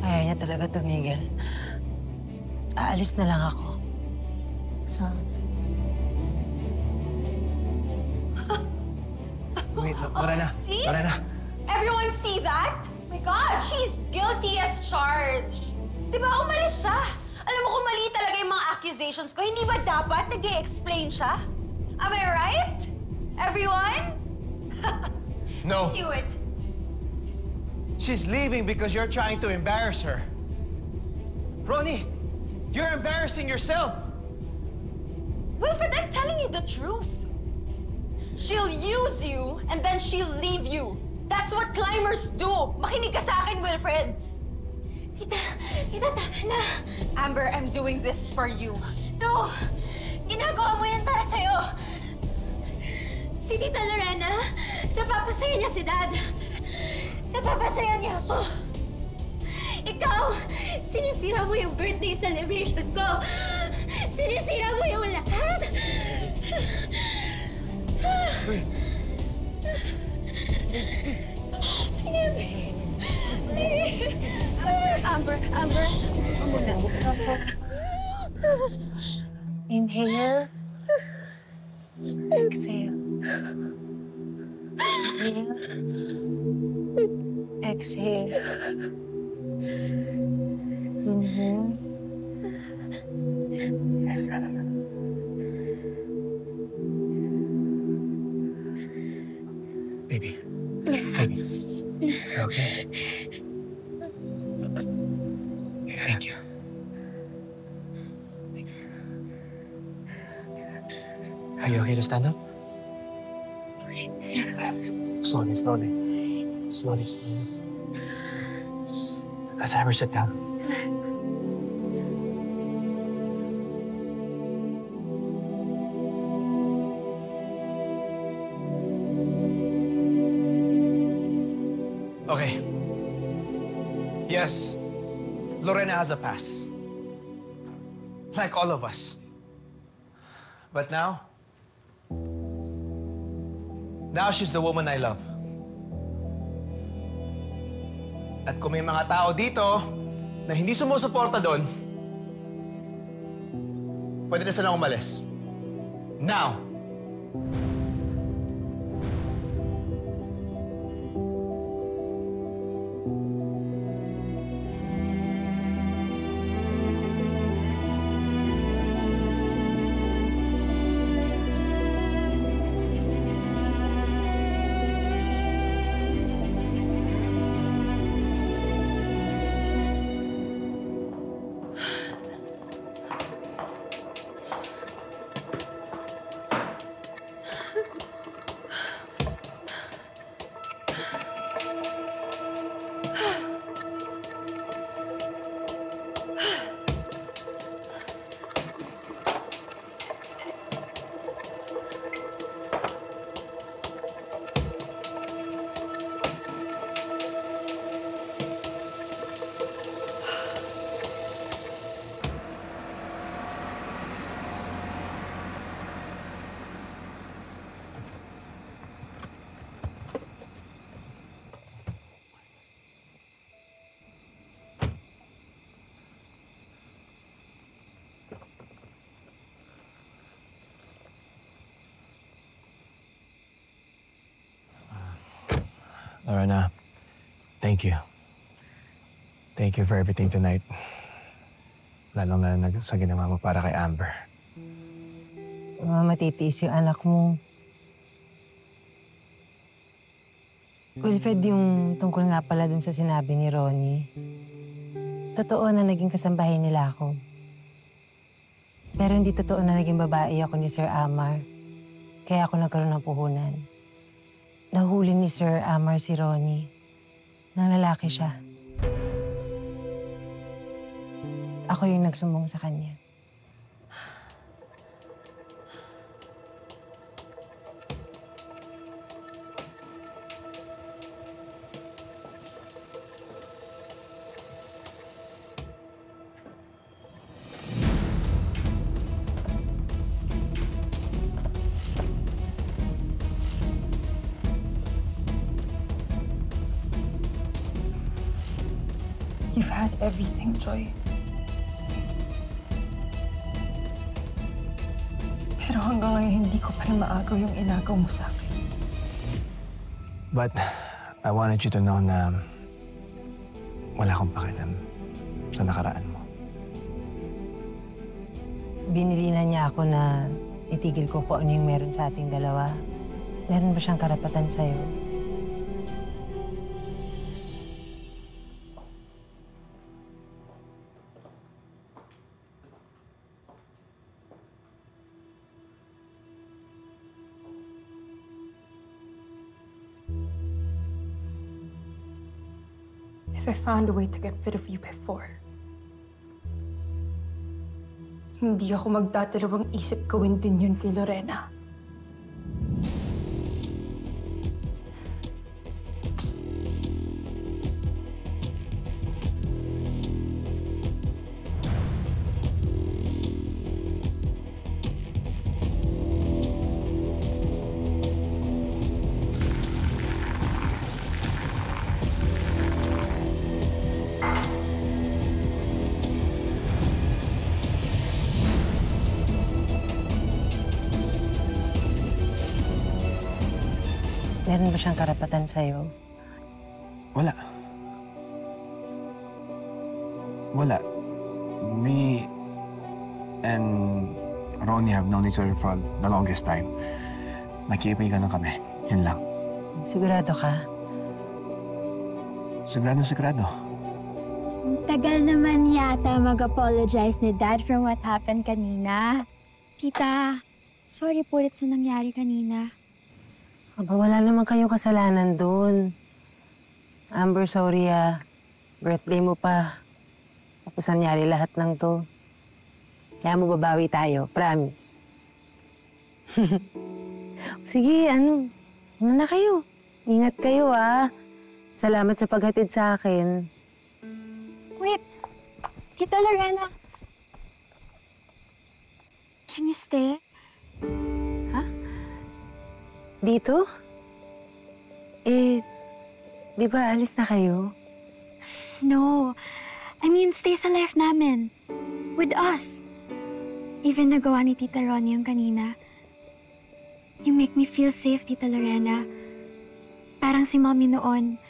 Ayaw niya talaga tumigil. Aalis na lang ako. So... Wait, Lorena. See? Lorena. Everyone see that? My God, she's guilty as charged. Diba, umalis siya. Alam mo kung mali talaga yung mga accusations ko, hindi ba dapat nag-i-explain siya? Am I right? Everyone? No. Do it. She's leaving because you're trying to embarrass her. Ronnie, you're embarrassing yourself. Wilfred, I'm telling you the truth. She'll use you and then she'll leave you. That's what climbers do. Makinig ka sa akin, Wilfred. Tita, tama na. Amber, I'm doing this for you. No! Ginagawa mo yan para sa'yo. Si Tita Lorena, napapasaya niya si Dad. Napapasaya niya ako. Ikaw, sinisira mo yung birthday celebration ko. Sinisira mo yung lahat. Amber. Inhale. Exhale. Inhale. Exhale. Inhale. Exhale. Baby. You're okay. Thank you. Are you okay to stand up? Slowly. Let's have her sit down. Okay. Yes, Lorena has a past. Like all of us. But now she's the woman I love. At kung may mga tao dito na hindi sumusuporta doon, pwede na silang umalis. Now! Lorena, thank you. Thank you for everything tonight. Lalong na sa ginawa mo para kay Amber. Matitiis yung anak mo. Wilfred, yung tungkol nga pala dun sa sinabi ni Ronnie, totoo na naging kasambahay nila ako. Pero hindi totoo na naging babae ako ni Sir Amar. Kaya ako nagkaroon ng puhunan. Nahuli ni Sir Amar si Ronnie. Nang lalaki siya. Ako yung nagsumbong sa kanya. You've had everything, Joy. Pero hanggang ngayon, hindi ko pa rin maagaw yung inagaw mo sa akin. But I wanted you to know na wala akong pakialam sa nakaraan mo. Binilinan niya ako na itigil ko kung ano yung meron sa ating dalawa. Meron ba siyang karapatan sa'yo? if I found a way to get rid of you before. Hindi ako magdadalawang isip gawin din yun kay Lorena. Meron ba siyang karapatan sa'yo? Wala. Wala. Me and Ronnie have known each other for the longest time. Nakikipay lang kami. Yun lang. Sigurado ka? Sigurado. Tagal naman yata mag-apologize ni Dad for what happened kanina. Tita, sorry po ulit sa nangyari kanina. Aba, wala naman kayong kasalanan doon. Amber, sorry ah. Birthday mo pa. Tapos nangyari lahat ng to. Kaya mo babawi tayo, promise. Sige, na kayo. Ingat kayo ah. Salamat sa paghatid sa akin. Wait, Tita Lorena. Can you stay? Dito? Di ba alis na kayo? No. I mean, stay sa life namin. With us. Even nagawa ni Tita Ronnie yung kanina. You make me feel safe, Tita Lorena. Parang si Mommy noon.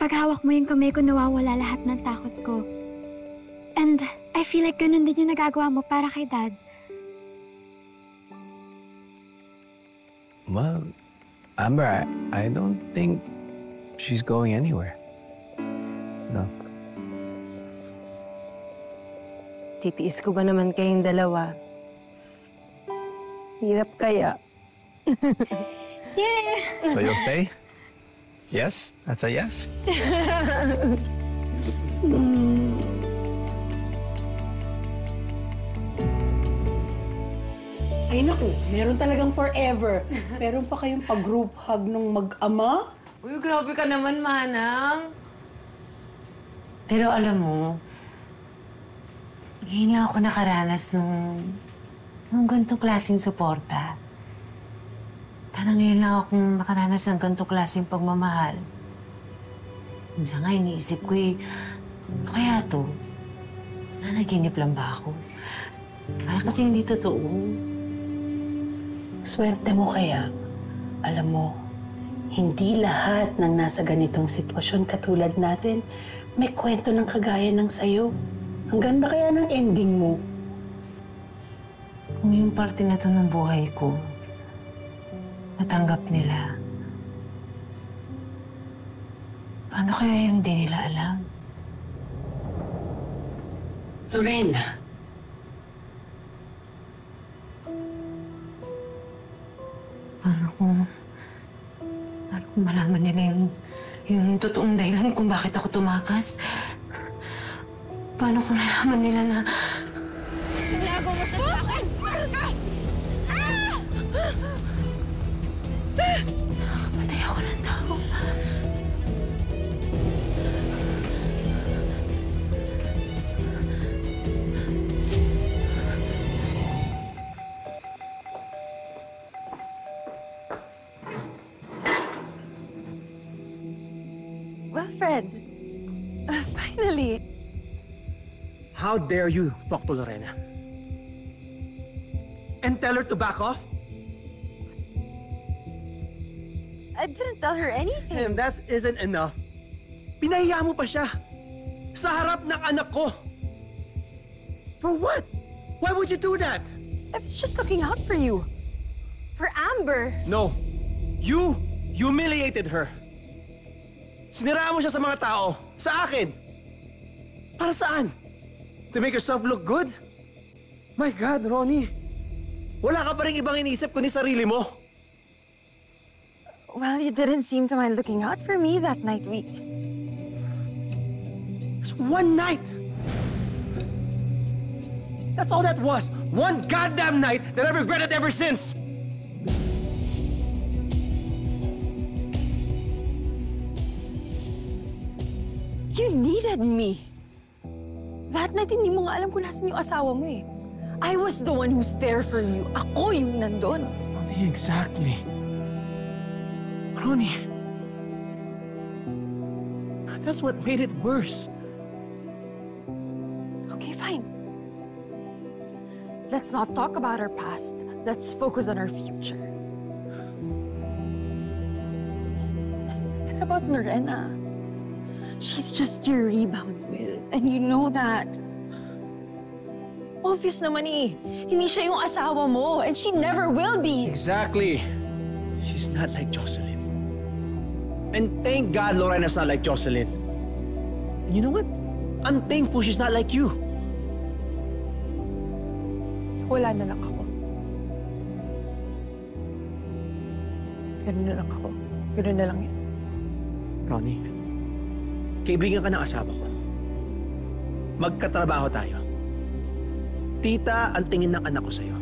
Pag hawak mo yung kamay ko, nawawala lahat ng takot ko. And I feel like ganun din yung nagagawa mo para kay Dad. Well, Amber, I don't think she's going anywhere. No. Titiis ko ba naman kayong dalawa? Hirap kaya. Yeah! So you'll stay? Yes? That's a yes? Ay naku, meron talagang forever. Meron pa kayong pag-group hug nung mag-ama? Uy, grabe ka naman, Manang. Pero alam mo, ngayon lang ako nakaranas nung ganitong klaseng suporta. Parang ngayon lang akong nakaranas ng ganitong klaseng pagmamahal. Minsan nga, iniisip ko ano kaya to? Nanaginip lang ba ako? Parang kasi hindi totoo. Swerte mo kaya. Alam mo, hindi lahat ng nasa ganitong sitwasyon katulad natin may kwento ng kagaya ng sayo. Ang ganda kaya ng ending mo. Kung yung parte na to ng buhay ko, natanggap nila, paano kaya yung di nila alam? Lorena, paano kung malaman nila yung totoong dahilan kung bakit ako tumakas? Paano kung nalaman nila na... Tinago mo sa akin! Nakakapatay ako ng tao. Wilfred, finally. How dare you talk to Lorena? And tell her to back off? I didn't tell her anything. And that isn't enough. Pinahiya mo pa siya. Sa harap ng anak ko. For what? Why would you do that? I was just looking out for you. For Amber. No. You humiliated her. Siniraan mo siya sa mga tao. Sa akin. Para saan? To make yourself look good? My God, Ronnie. Wala ka pa rin ibang iniisip kundi sarili mo. Well, you didn't seem to mind looking out for me that night. We Just one night. That's all that was. One goddamn night that I've regretted ever since. You needed me. That night, hindi mo nga alam kung nasan yung asawa mo eh. I was the one who's there for you. Ako yung nandun. Exactly. Ronnie. That's what made it worse. Okay, fine. Let's not talk about our past. Let's focus on our future. What about Lorena? She's just your rebound, Will. And you know that. Obvious naman eh. Hindi siya yung asawa mo. And she never will be. Exactly. She's not like Jocelyn. And thank God Lorena's not like Jocelyn. And you know what? I'm thankful she's not like you. So wala na lang ako. Ganun na lang ako. Ganun na lang yun. Ronnie, kaibigan ka ng asawa ko. Magkatrabaho tayo. Tita ang tingin ng anak ko sa'yo.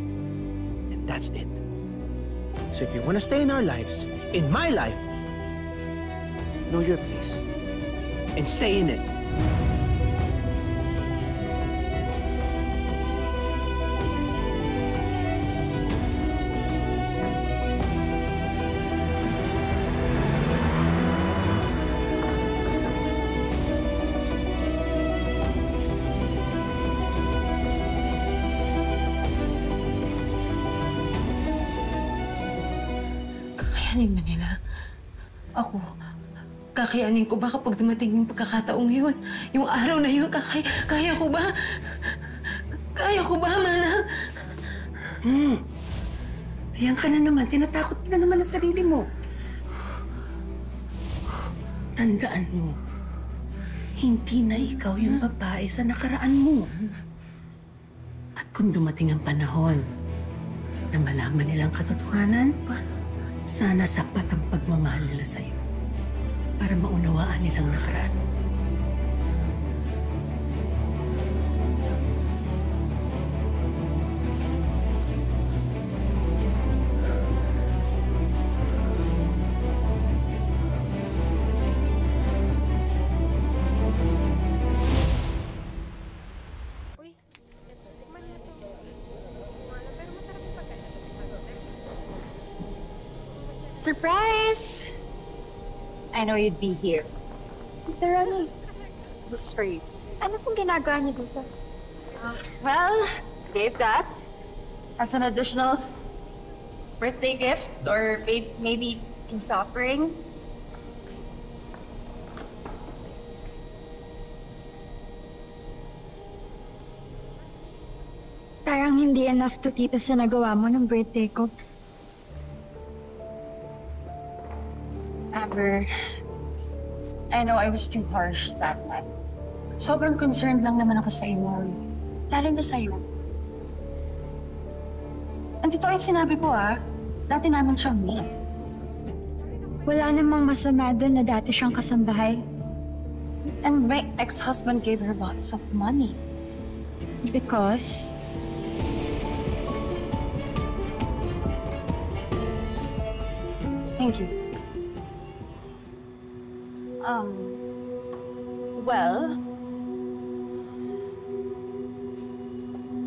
And that's it. So if you wanna stay in our lives, in my life, know your place. And stay in it. Kakayanin ba nila? Ako, kakayanin ko ba kapag dumating yung pagkakataong yun? Yung araw na yun, kaya ko ba? Kaya ko ba, Mana? Ayan ka na naman. Tinatakot na naman ang sarili mo. Tandaan mo, hindi na ikaw yung babae sa nakaraan mo. At kung dumating ang panahon na malaman nilang katotohanan, sana sapat ang pagmamahal nila sa'yo para maunawaan nilang nakaraan. Surprise! I know you'd be here. Tita Ronnie, This is for you. ano pong ginagawa niyo dito? Well, gave that as an additional birthday gift or maybe peace offering. Parang hindi enough to, tita, sa nagawa mo ng birthday ko. Amber, I know I was too harsh that night. Sobrang concerned lang naman ako sa inyo. Lalo na sa'yo. Ang totoo yung sinabi ko dati namin siyang meet. Wala namang masama doon na dati siyang kasambahay. And my ex-husband gave her lots of money. Because? Thank you. Well,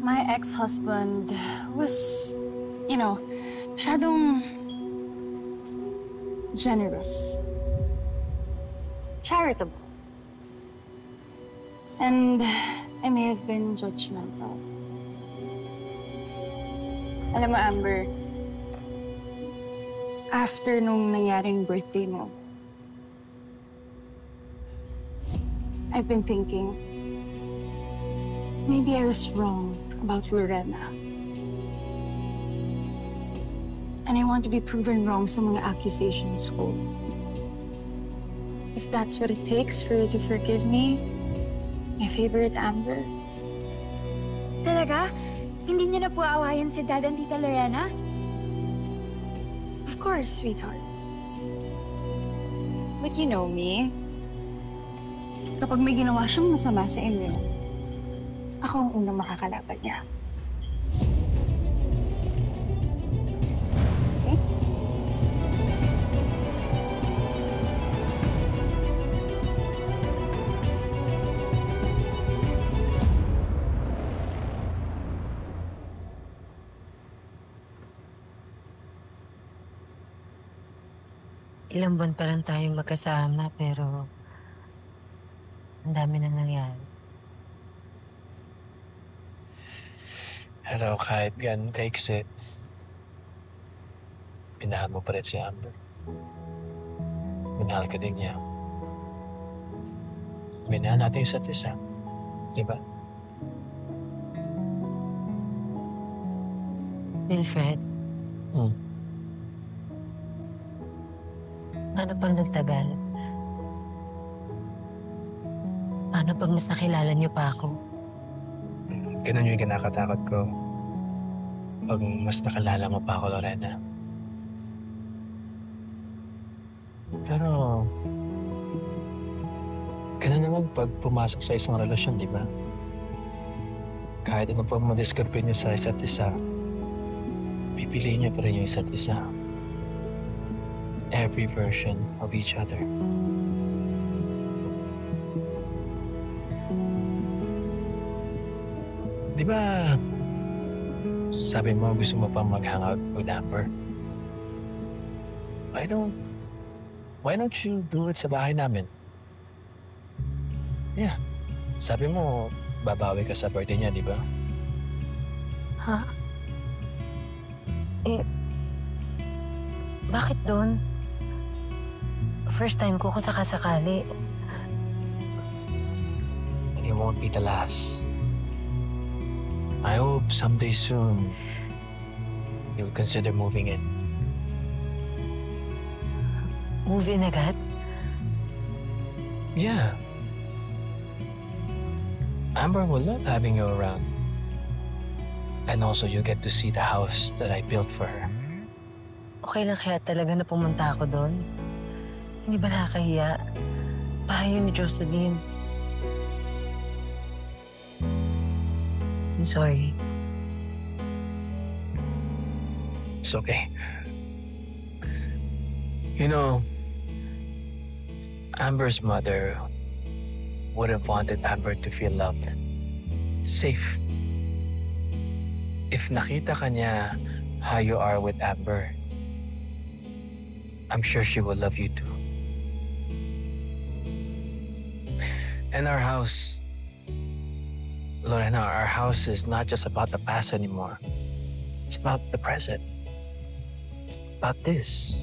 my ex-husband was, masyadong generous, charitable, and I may have been judgmental. Alam mo, Amber, after nung nangyaring birthday mo, I've been thinking, maybe I was wrong about Lorena. And I want to be proven wrong sa mga accusations ko. If that's what it takes for you to forgive me, my favorite Amber. Talaga? Hindi niyo na po aawayan si Dad and Tita Lorena? Of course, sweetheart. But you know me. Kapag may ginawa siyang masama sa inyo, ako ang unang makakalaban niya. Okay? Ilang buwan pa lang tayong magkasama, pero ang dami nang nangyari. Pero kahit gan kaiksit, minahal mo pa rin si Amber. Minahal ka din niya. Minahal natin yung isa't isa. Di ba? Wilfred, paano pag nagtagal? Paano pag mas nakilala niyo pa ako? Ganun yung kinakatakot ko. Pag mas nakalala mo pa ako, Lorena. Pero, ganun naman pag pumasok sa isang relasyon, di ba? Kahit ano pa madiscover niyo sa isa't isa, pipiliin niyo pa rin yung isa't isa. Every version of each other. Di ba, sabi mo gusto mo pang mag-hangout with Amber? Why don't you do it sa bahay namin? Yeah. Sabi mo, babawi ka sa birthday niya, di ba? Ha? Bakit doon? First time ko kung sakasakali. It won't be the last. I hope someday soon you'll consider moving in. Move in agad? Yeah. Amber will love having you around. And also you get to see the house that I built for her. Okay lang kaya talaga na pumunta ako doon? Hindi ba nakakahiya? Bahay yun ni Jocelyn. I'm sorry. It's okay. You know, Amber's mother would have wanted Amber to feel loved, safe. If nakita ka niya how you are with Amber, I'm sure she will love you too. And our house, Lorena, our house is not just about the past anymore. It's about the present. About this.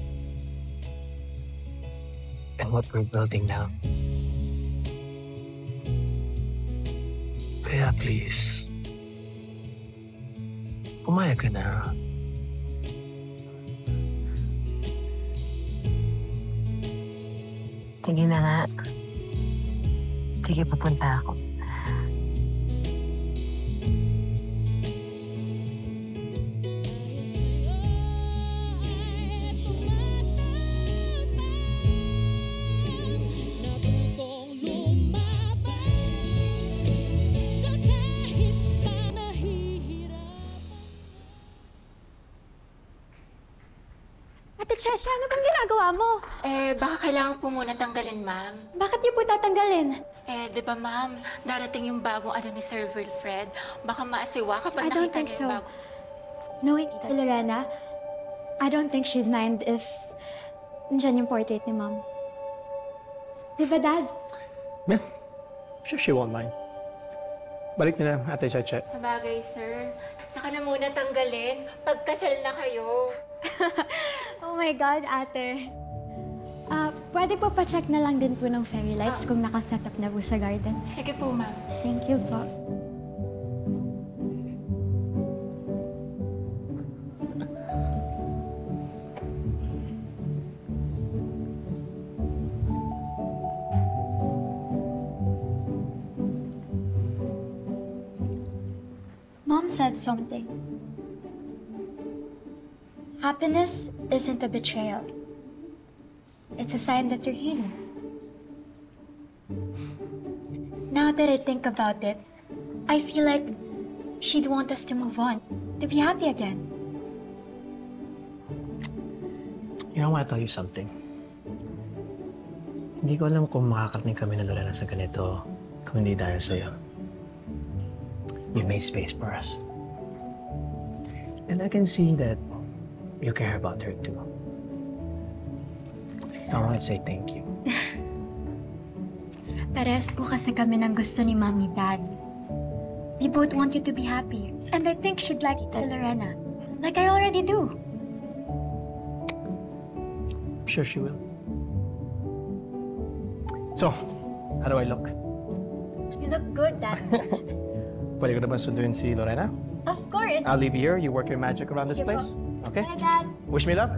And what we're building now. Kaya please, pumayag ka na. Sige na nga. Sige, pupunta ako. Ate Chesha, ano bang ginagawa mo? Baka kailangan po muna tanggalin, ma'am. Bakit niyo po tatanggalin? Di ba, ma'am, darating yung bagong ni Sir Wilfred. Baka maasiwa kapag I don't nakita think niya so. yung bago. No, Lorena, I don't think she'd mind if nandyan yung portrait ni Mom. Di ba, Dad? Yeah, sure she won't mind. Balik na lang, Ate Chacha. Sa bagay, sir. Saka na muna tanggalin. Pagkasal na kayo. Oh my God, ate. Pwede po pa-check na lang din po ng fairy lights kung nakaset up na po sa garden. Sige po, ma'am. Thank you po. Mom said something. Happiness isn't a betrayal. It's a sign that you're healing. Now that I think about it, I feel like she'd want us to move on, to be happy again. You know, I want to tell you something. Hindi ko alam kung makakarating kami na Lorena sa ganito kung hindi dahil sa'yo. You made space for us. And I can see that you care about her too. I want to say thank you. Parehas po kasi kami ng gusto ni Mommy Dad. We both want you to be happy. And I think she'd like Tita Lorena. Like I already do. I'm sure she will. So, how do I look? You look good, Dad. Pwede ko na ba sunduin si Lorena? Of course. I'll leave you here. You work your magic around this Sige po. place. Okay? Bye, Dad. Wish me luck.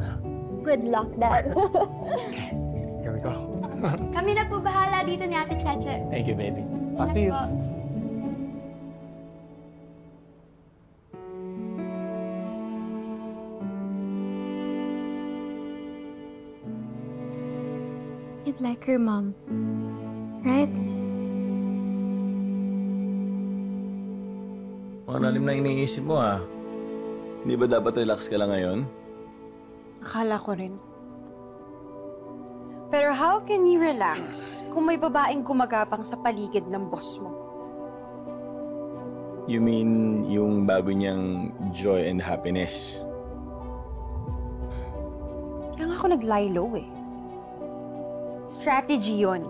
Good luck, Dad. Here we go. Kami na po bahala dito ni Ate Cheche. Thank you, baby. I'll see you. You'd like her, Mom. Right? Mga lalim na iniisip mo, ha? Hindi ba dapat relax ka lang ngayon? Akala ko rin. Pero how can you relax kung may babaeng gumagapang sa paligid ng boss mo? You mean yung bago niyang joy and happiness? Kaya nga ako nag-lie low eh. Strategy yun.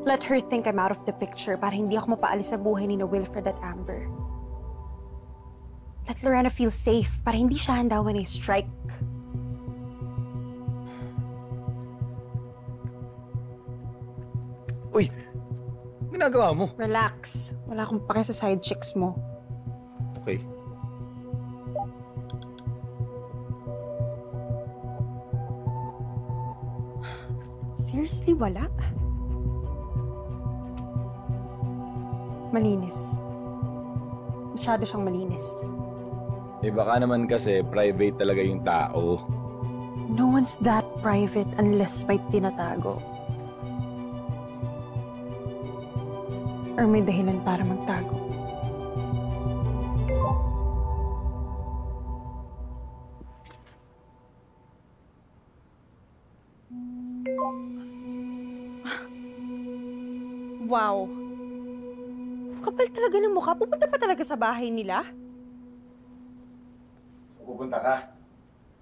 Let her think I'm out of the picture para hindi ako mapaalis sa buhay ni na Wilfred at Amber. Let Lorena feel safe para hindi siya handa when I strike. Uy! Ginagawa mo? Relax. Wala akong pake sa side chicks mo. Okay. Seriously, wala? Malinis. Masyado siyang malinis. Eh baka naman kasi private talaga yung tao. No one's that private unless may tinatago. Or may dahilan para magtago. Wow. Kapal talaga ng mukha. Pupunta pa talaga sa bahay nila? Pupunta ka?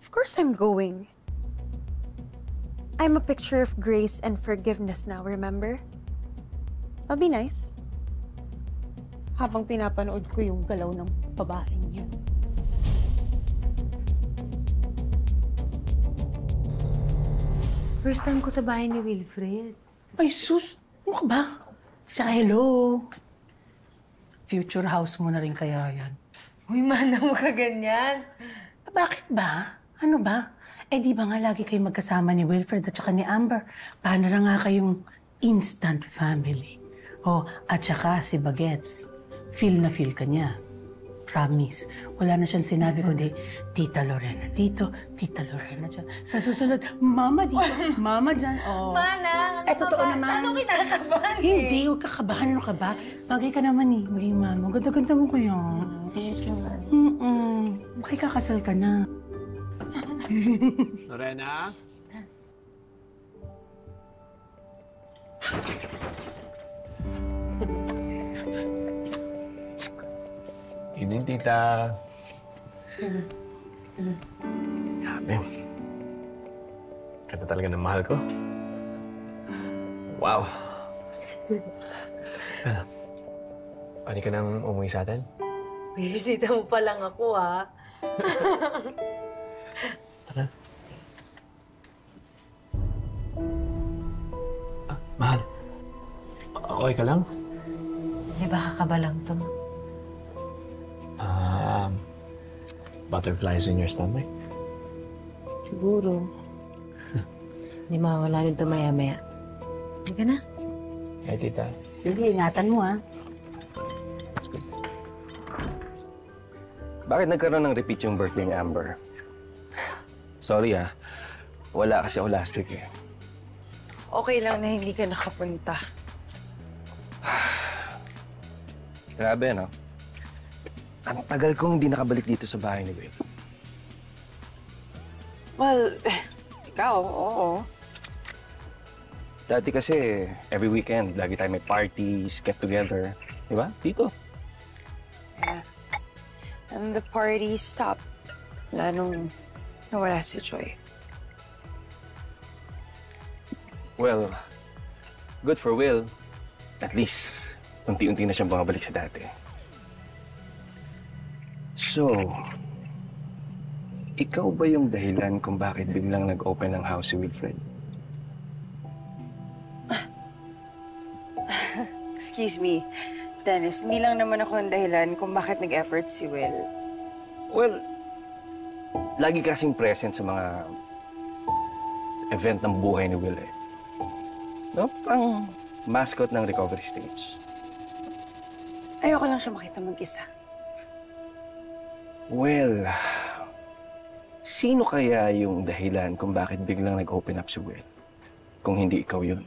Of course I'm going. I'm a picture of grace and forgiveness now, remember? I'll be nice. Habang pinapanood ko yung galaw ng babaeng yun. First time ko sa bahay ni Wilfred. Ay, sus! Ano ka ba? Tsaka hello. Future house mo na rin kaya yan. Uy, mana mo ka ganyan. Bakit ba? Ano ba? Eh di ba nga lagi kayo magkasama ni Wilfred at saka ni Amber? Paano na nga kayong instant family? Oh, at saka si Bagets. Feel na feel ka niya. Promise. Wala na siyang sinabi kundi, Tita Lorena dito, Tita Lorena dyan. Sa susunod, Mama dito, Mama dyan. Oh. Mana, Eh, totoo naman. Ano kinakabahan eh? Hindi, huwag kakabahan. Ano ka ba? Bagay ka naman eh. Maging mama. Ganda-ganda mo kaya. Thank you, man. Makikakasal ka na. Lorena? Evening, tita. Grabe. Ganda talaga ng mahal ko. Wow. Ano? Pwede ka nang umuwi sa atin? Bibisita mo pa lang ako, ha? Tara. Mahal. Okay ka lang? Hindi ba kakabalang to? Butterflies in your stomach? Siguro. Hindi mawala din ito maya-maya. Hindi ka na? Ay, tita. Sige, ingatan mo, ha? Bakit nagkaroon ng repeat yung birthday ni Amber? Sorry wala kasi ako last week eh. Okay lang na hindi ka nakapunta. Grabe, no? Ang tagal kong hindi nakabalik dito sa bahay ni Will. Well, ikaw, oo. Dati kasi, every weekend, lagi tayo may parties, get together. Di ba? Dito. Yeah. And the party stopped. Nung nawala si Joy. Well, good for Will. At least, unti-unti na siyang bumabalik sa dati. So, ikaw ba yung dahilan kung bakit biglang nag-open ang house si Wilfred? Excuse me, Dennis, hindi lang naman ako ang dahilan kung bakit nag-effort si Will. Well, lagi kasing present sa mga event ng buhay ni Will eh. No? Ang mascot ng recovery stage. Ayoko lang siya makita mag-isa. Well, sino kaya yung dahilan kung bakit biglang nag-open up si Will? Kung hindi ikaw yun.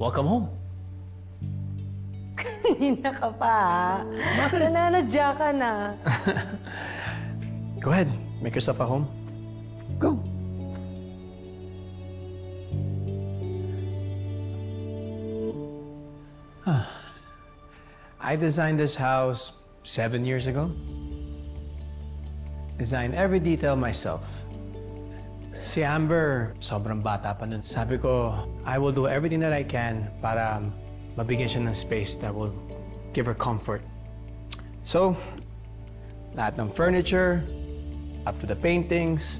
Welcome home. Kanina ka pa, ha? Nananadya ka na. Go ahead. Make yourself at home. Go. I designed this house 7 years ago. Designed every detail myself. Si Amber, sobrang bata pa nun. Sabi ko, I will do everything that I can para mabigyan siya ng space that will give her comfort. So, lahat ng furniture, up to the paintings,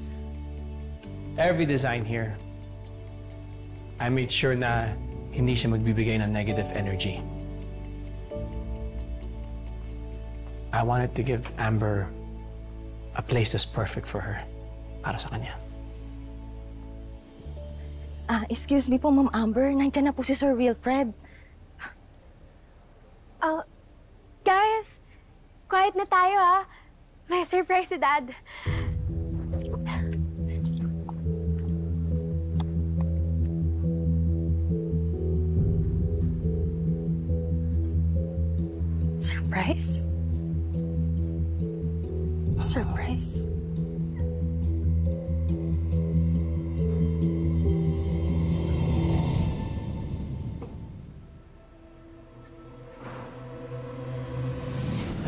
every design here, I made sure na hindi siya magbibigay ng negative energy. I wanted to give Amber a place that's perfect for her, para sa kanya. Excuse me po, Ma'am Amber. Nandiyan na po si Sir Wilfred. Guys, quiet na tayo, ha? May surprise si Dad. Surprise? Surprise?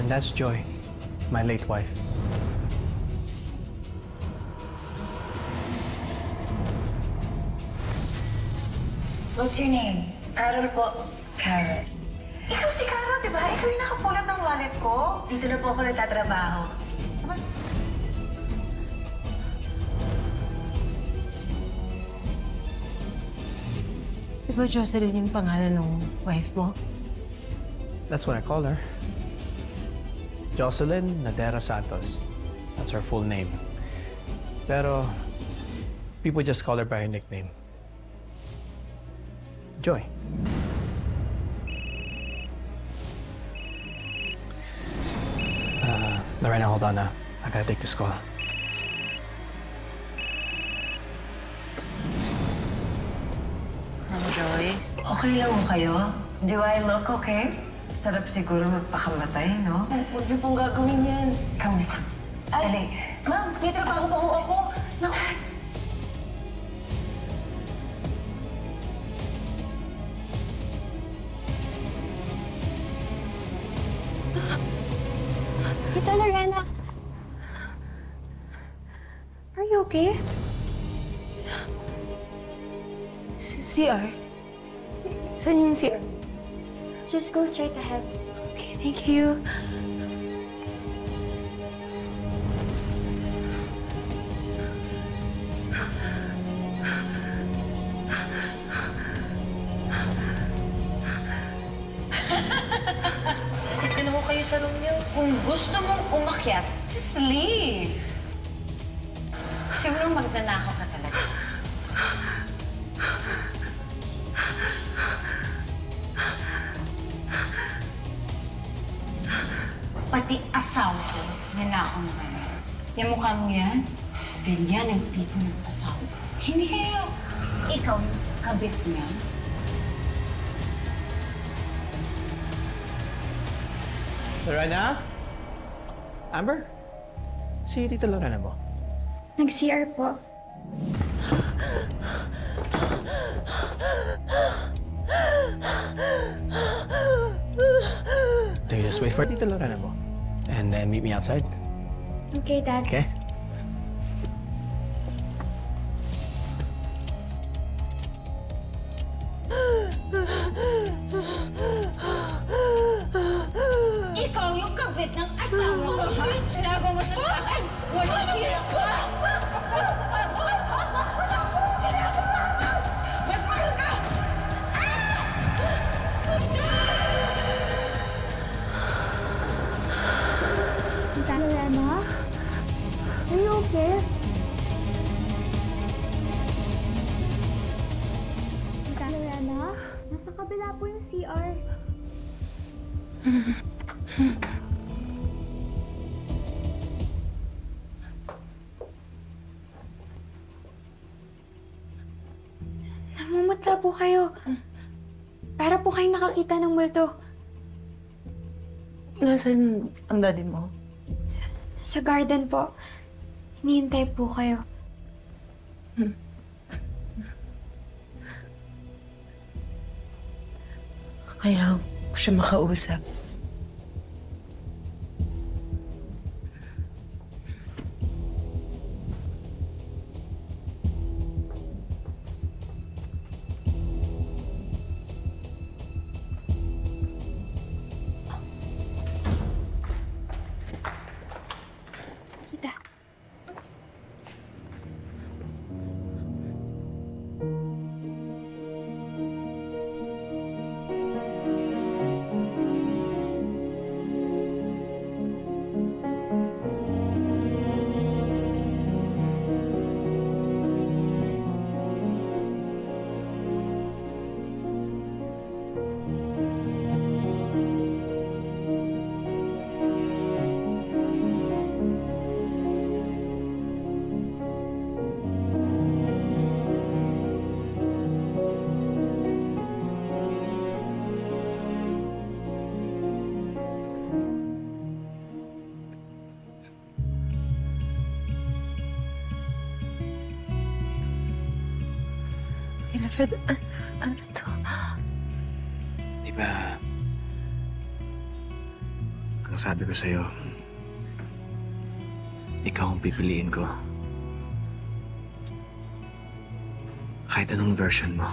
And that's Joy, my late wife. What's your name? Carol po. Carol. Ikaw si Carol, di ba? Ikaw yung nakapulot ng wallet ko. Dito na po ako nagtatrabaho. Di ba Jocelyn yung pangalan ng wife mo? That's what I call her. Jocelyn Nadera Santos. That's her full name. Pero people just call her by her nickname. Joy. Lorena, hold on. I gotta take this call. Joy, okay lang mo kayo? Do I look okay? Sarap siguro magpakamatay, no? Huwag niyo pong gagawin yan. Come with me. Dali. Ma'am, may trabaho pa ho ako. Naku. Tita Lorena. Are you okay? CR? Saan yung CR? Just go straight ahead. Okay, thank you. Tignan mo kayo sa room niyo. Kung gusto mong umakyat, just leave. Siguro magnanakaw ka talaga. Pati asawa ko, nanakong ka na. Yung mukha mo yan, ganyan ang tipo ng asawa. Hindi kaya ikaw yung kabit niya. Lorena? Amber? Si Tita Lorena mo? Nag-CR po. So you just wait for Tita Lorena mo. And then meet me outside. Okay, Dad. Okay? Ikaw yung kabit ng asawa ko, ha? Tinago mo sa akin! Walang ginagawa! Bastos ka! Tita Lorena? Are you okay? Tita Lorena? Nasa kabila po yung CR. Namumutla po kayo. Para po kayo nakakita ng multo. Nasaan ang daddy mo? Sa garden po. Hinihintay po kayo. Kailangan ko siya makausap. Tita. Wilfred, ano to? Di ba, ang sabi ko sa'yo, ikaw ang pipiliin ko. Kahit anong version mo.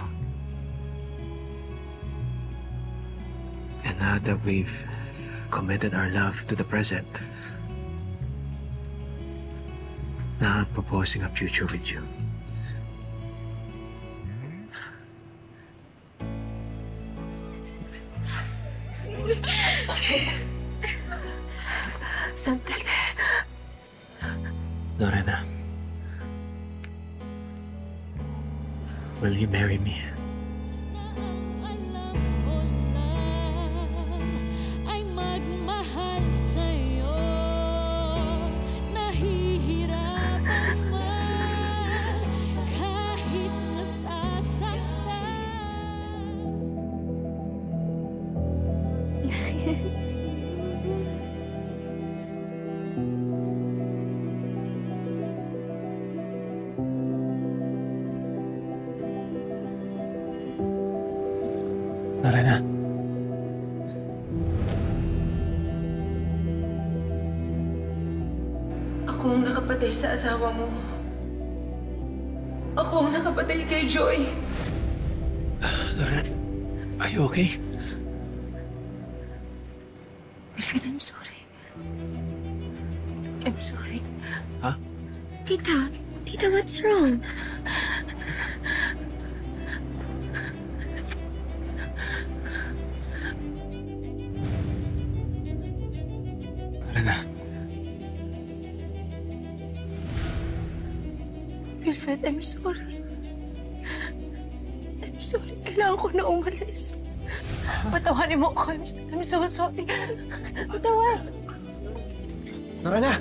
And now that we've committed our love to the present, now I'm proposing a future with you. Sandali. Lorena, will you marry me? Ay magmahal sa'yo, nahihirapan man, kahit nasasaktan. Lorena. Ako ang nakapatay sa asawa mo. Ako ang nakapatay kay Joy. Lorena, are you okay? Wilfred, I'm sorry. I'm sorry. Huh? Tita, what's wrong? Lorena. Wilfred, I'm sorry. I'm sorry. Kailangan ko na umalis. Patawarin mo ako. I'm so sorry. Patawar. Lorena!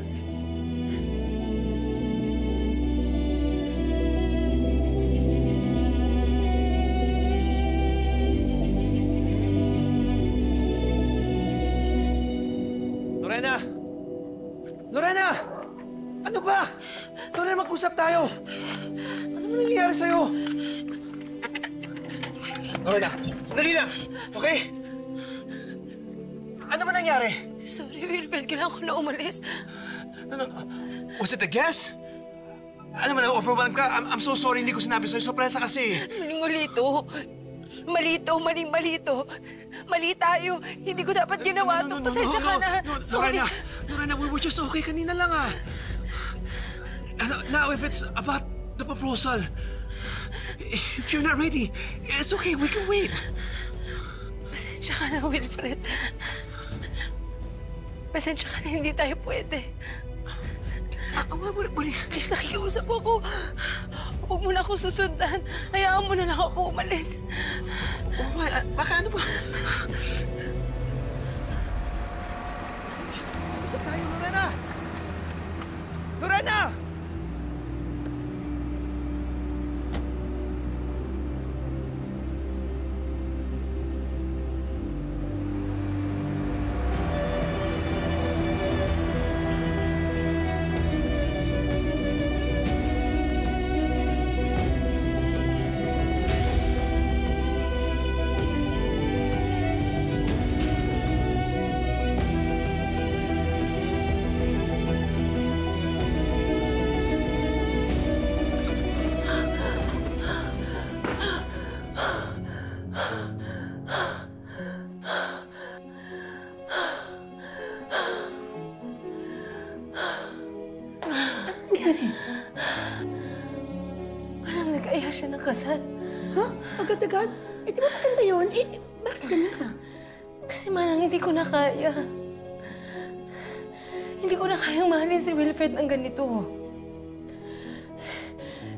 Lorena! Lorena! Ano ba? Lorena, mag-usap tayo. Ano ba nangyayari sa'yo? Lorena, sandali lang. Okay? Ano ba nangyari? Sorry, Wilfred. Kailangan ko na umalis. No. Was it the gas? Alam mo na, overwhelmed ka. I'm so sorry, hindi ko sinabi sa'yo. Sorpresa kasi. Mali to. Mali to. Mali tayo. Hindi ko dapat ginawa to. Pasensya ka na. Sorry. Lorena, we were just okay kanina lang ah. Now, if it's about the proposal, if you're not ready, it's okay. We can wait. Pasensya ka na, Wilfred. Pasensya ka na, hindi tayo pwede. Please, nakikiusap ako. Huwag mo na ako susundan. Hayaan mo na lang ako umalis. Baka ano ba? Usap tayo, Lorena! Lorena! Parang nag-aya siya ng kasal. Ha? Agad-agad? Di ba maganda yun? Bakit ganun ka? Kasi manang hindi ko na kaya. Hindi ko na kayang mahalin si Wilfred ng ganito.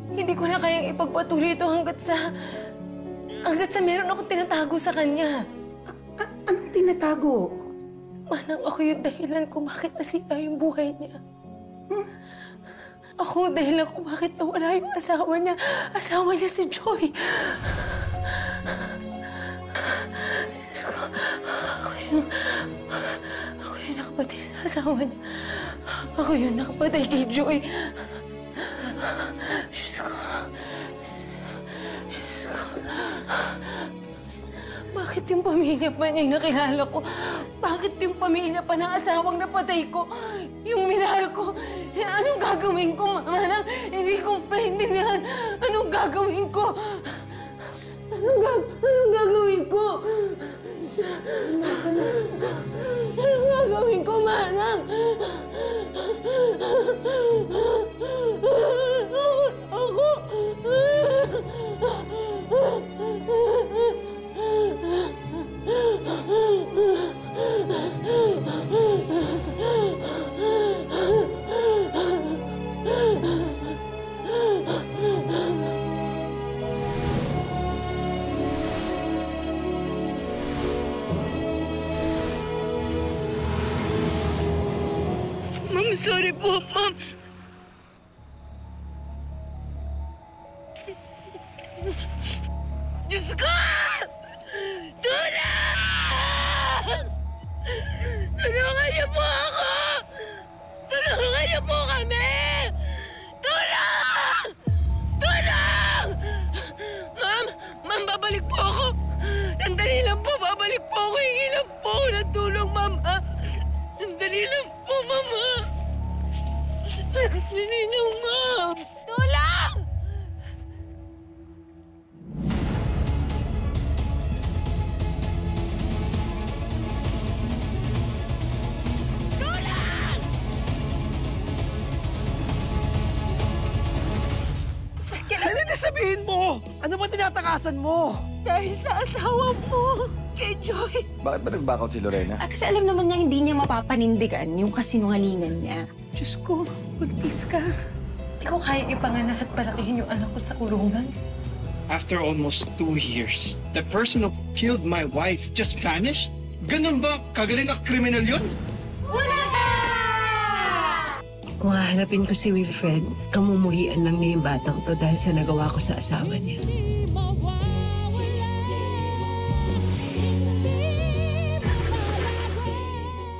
Hindi ko na kayang ipagpatuloy ito hanggat sa meron akong tinatago sa kanya. Anong tinatago? Manang ako yung dahilan kung bakit nasira yung buhay niya. Ako dahilan kung bakit nawala yung asawa niya. Asawa niya si Joy. Ako yung nakapatay sa asawa niya. Ako yung nakapatay kay Joy. Diyos ko. Bakit yung pamilya pa niya yung nakilala ko? Bakit yung pamilya pa ng asawang napatay ko? Yung minahal ko? Anong gagawin ko, Mama? Hindi ko paintindihan. Anong gagawin ko? Anong gagawin ko? Anong gagawin ko, Manang? Ako. Ma'am, sorry po, Ma'am. Diyos ko! Tulong! Tulungan niyo po ako! Tulungan niyo po kami! Tulong! Tulong! Ma'am, babalik po ako. Nandali lang po, babalik po ako. Hingi lang po ako ng tulong, Ma'am. Nandali lang po, Mama. Nandali lang, Ma'am. Tulong! Ano na sabihin mo? Ano ba tinatakasan mo? Dahil sa asawa mo, kay Joy. Bakit ba nag-back out si Lorena? Kasi alam naman niya hindi niya mapapanindigan yung kasinungalingan niya. Diyos ko, buntis ka. Hindi ko kaya ipanganak at palakihin yung anak ko sa kulungan. After almost 2 years, the person who killed my wife just vanished? Ganun ba? Kagaling na kriminal yun? Wala ka! Kung hahanapin ko si Wilfred, kamumuhian lang niya yung batang to dahil sa nagawa ko sa asawa niya.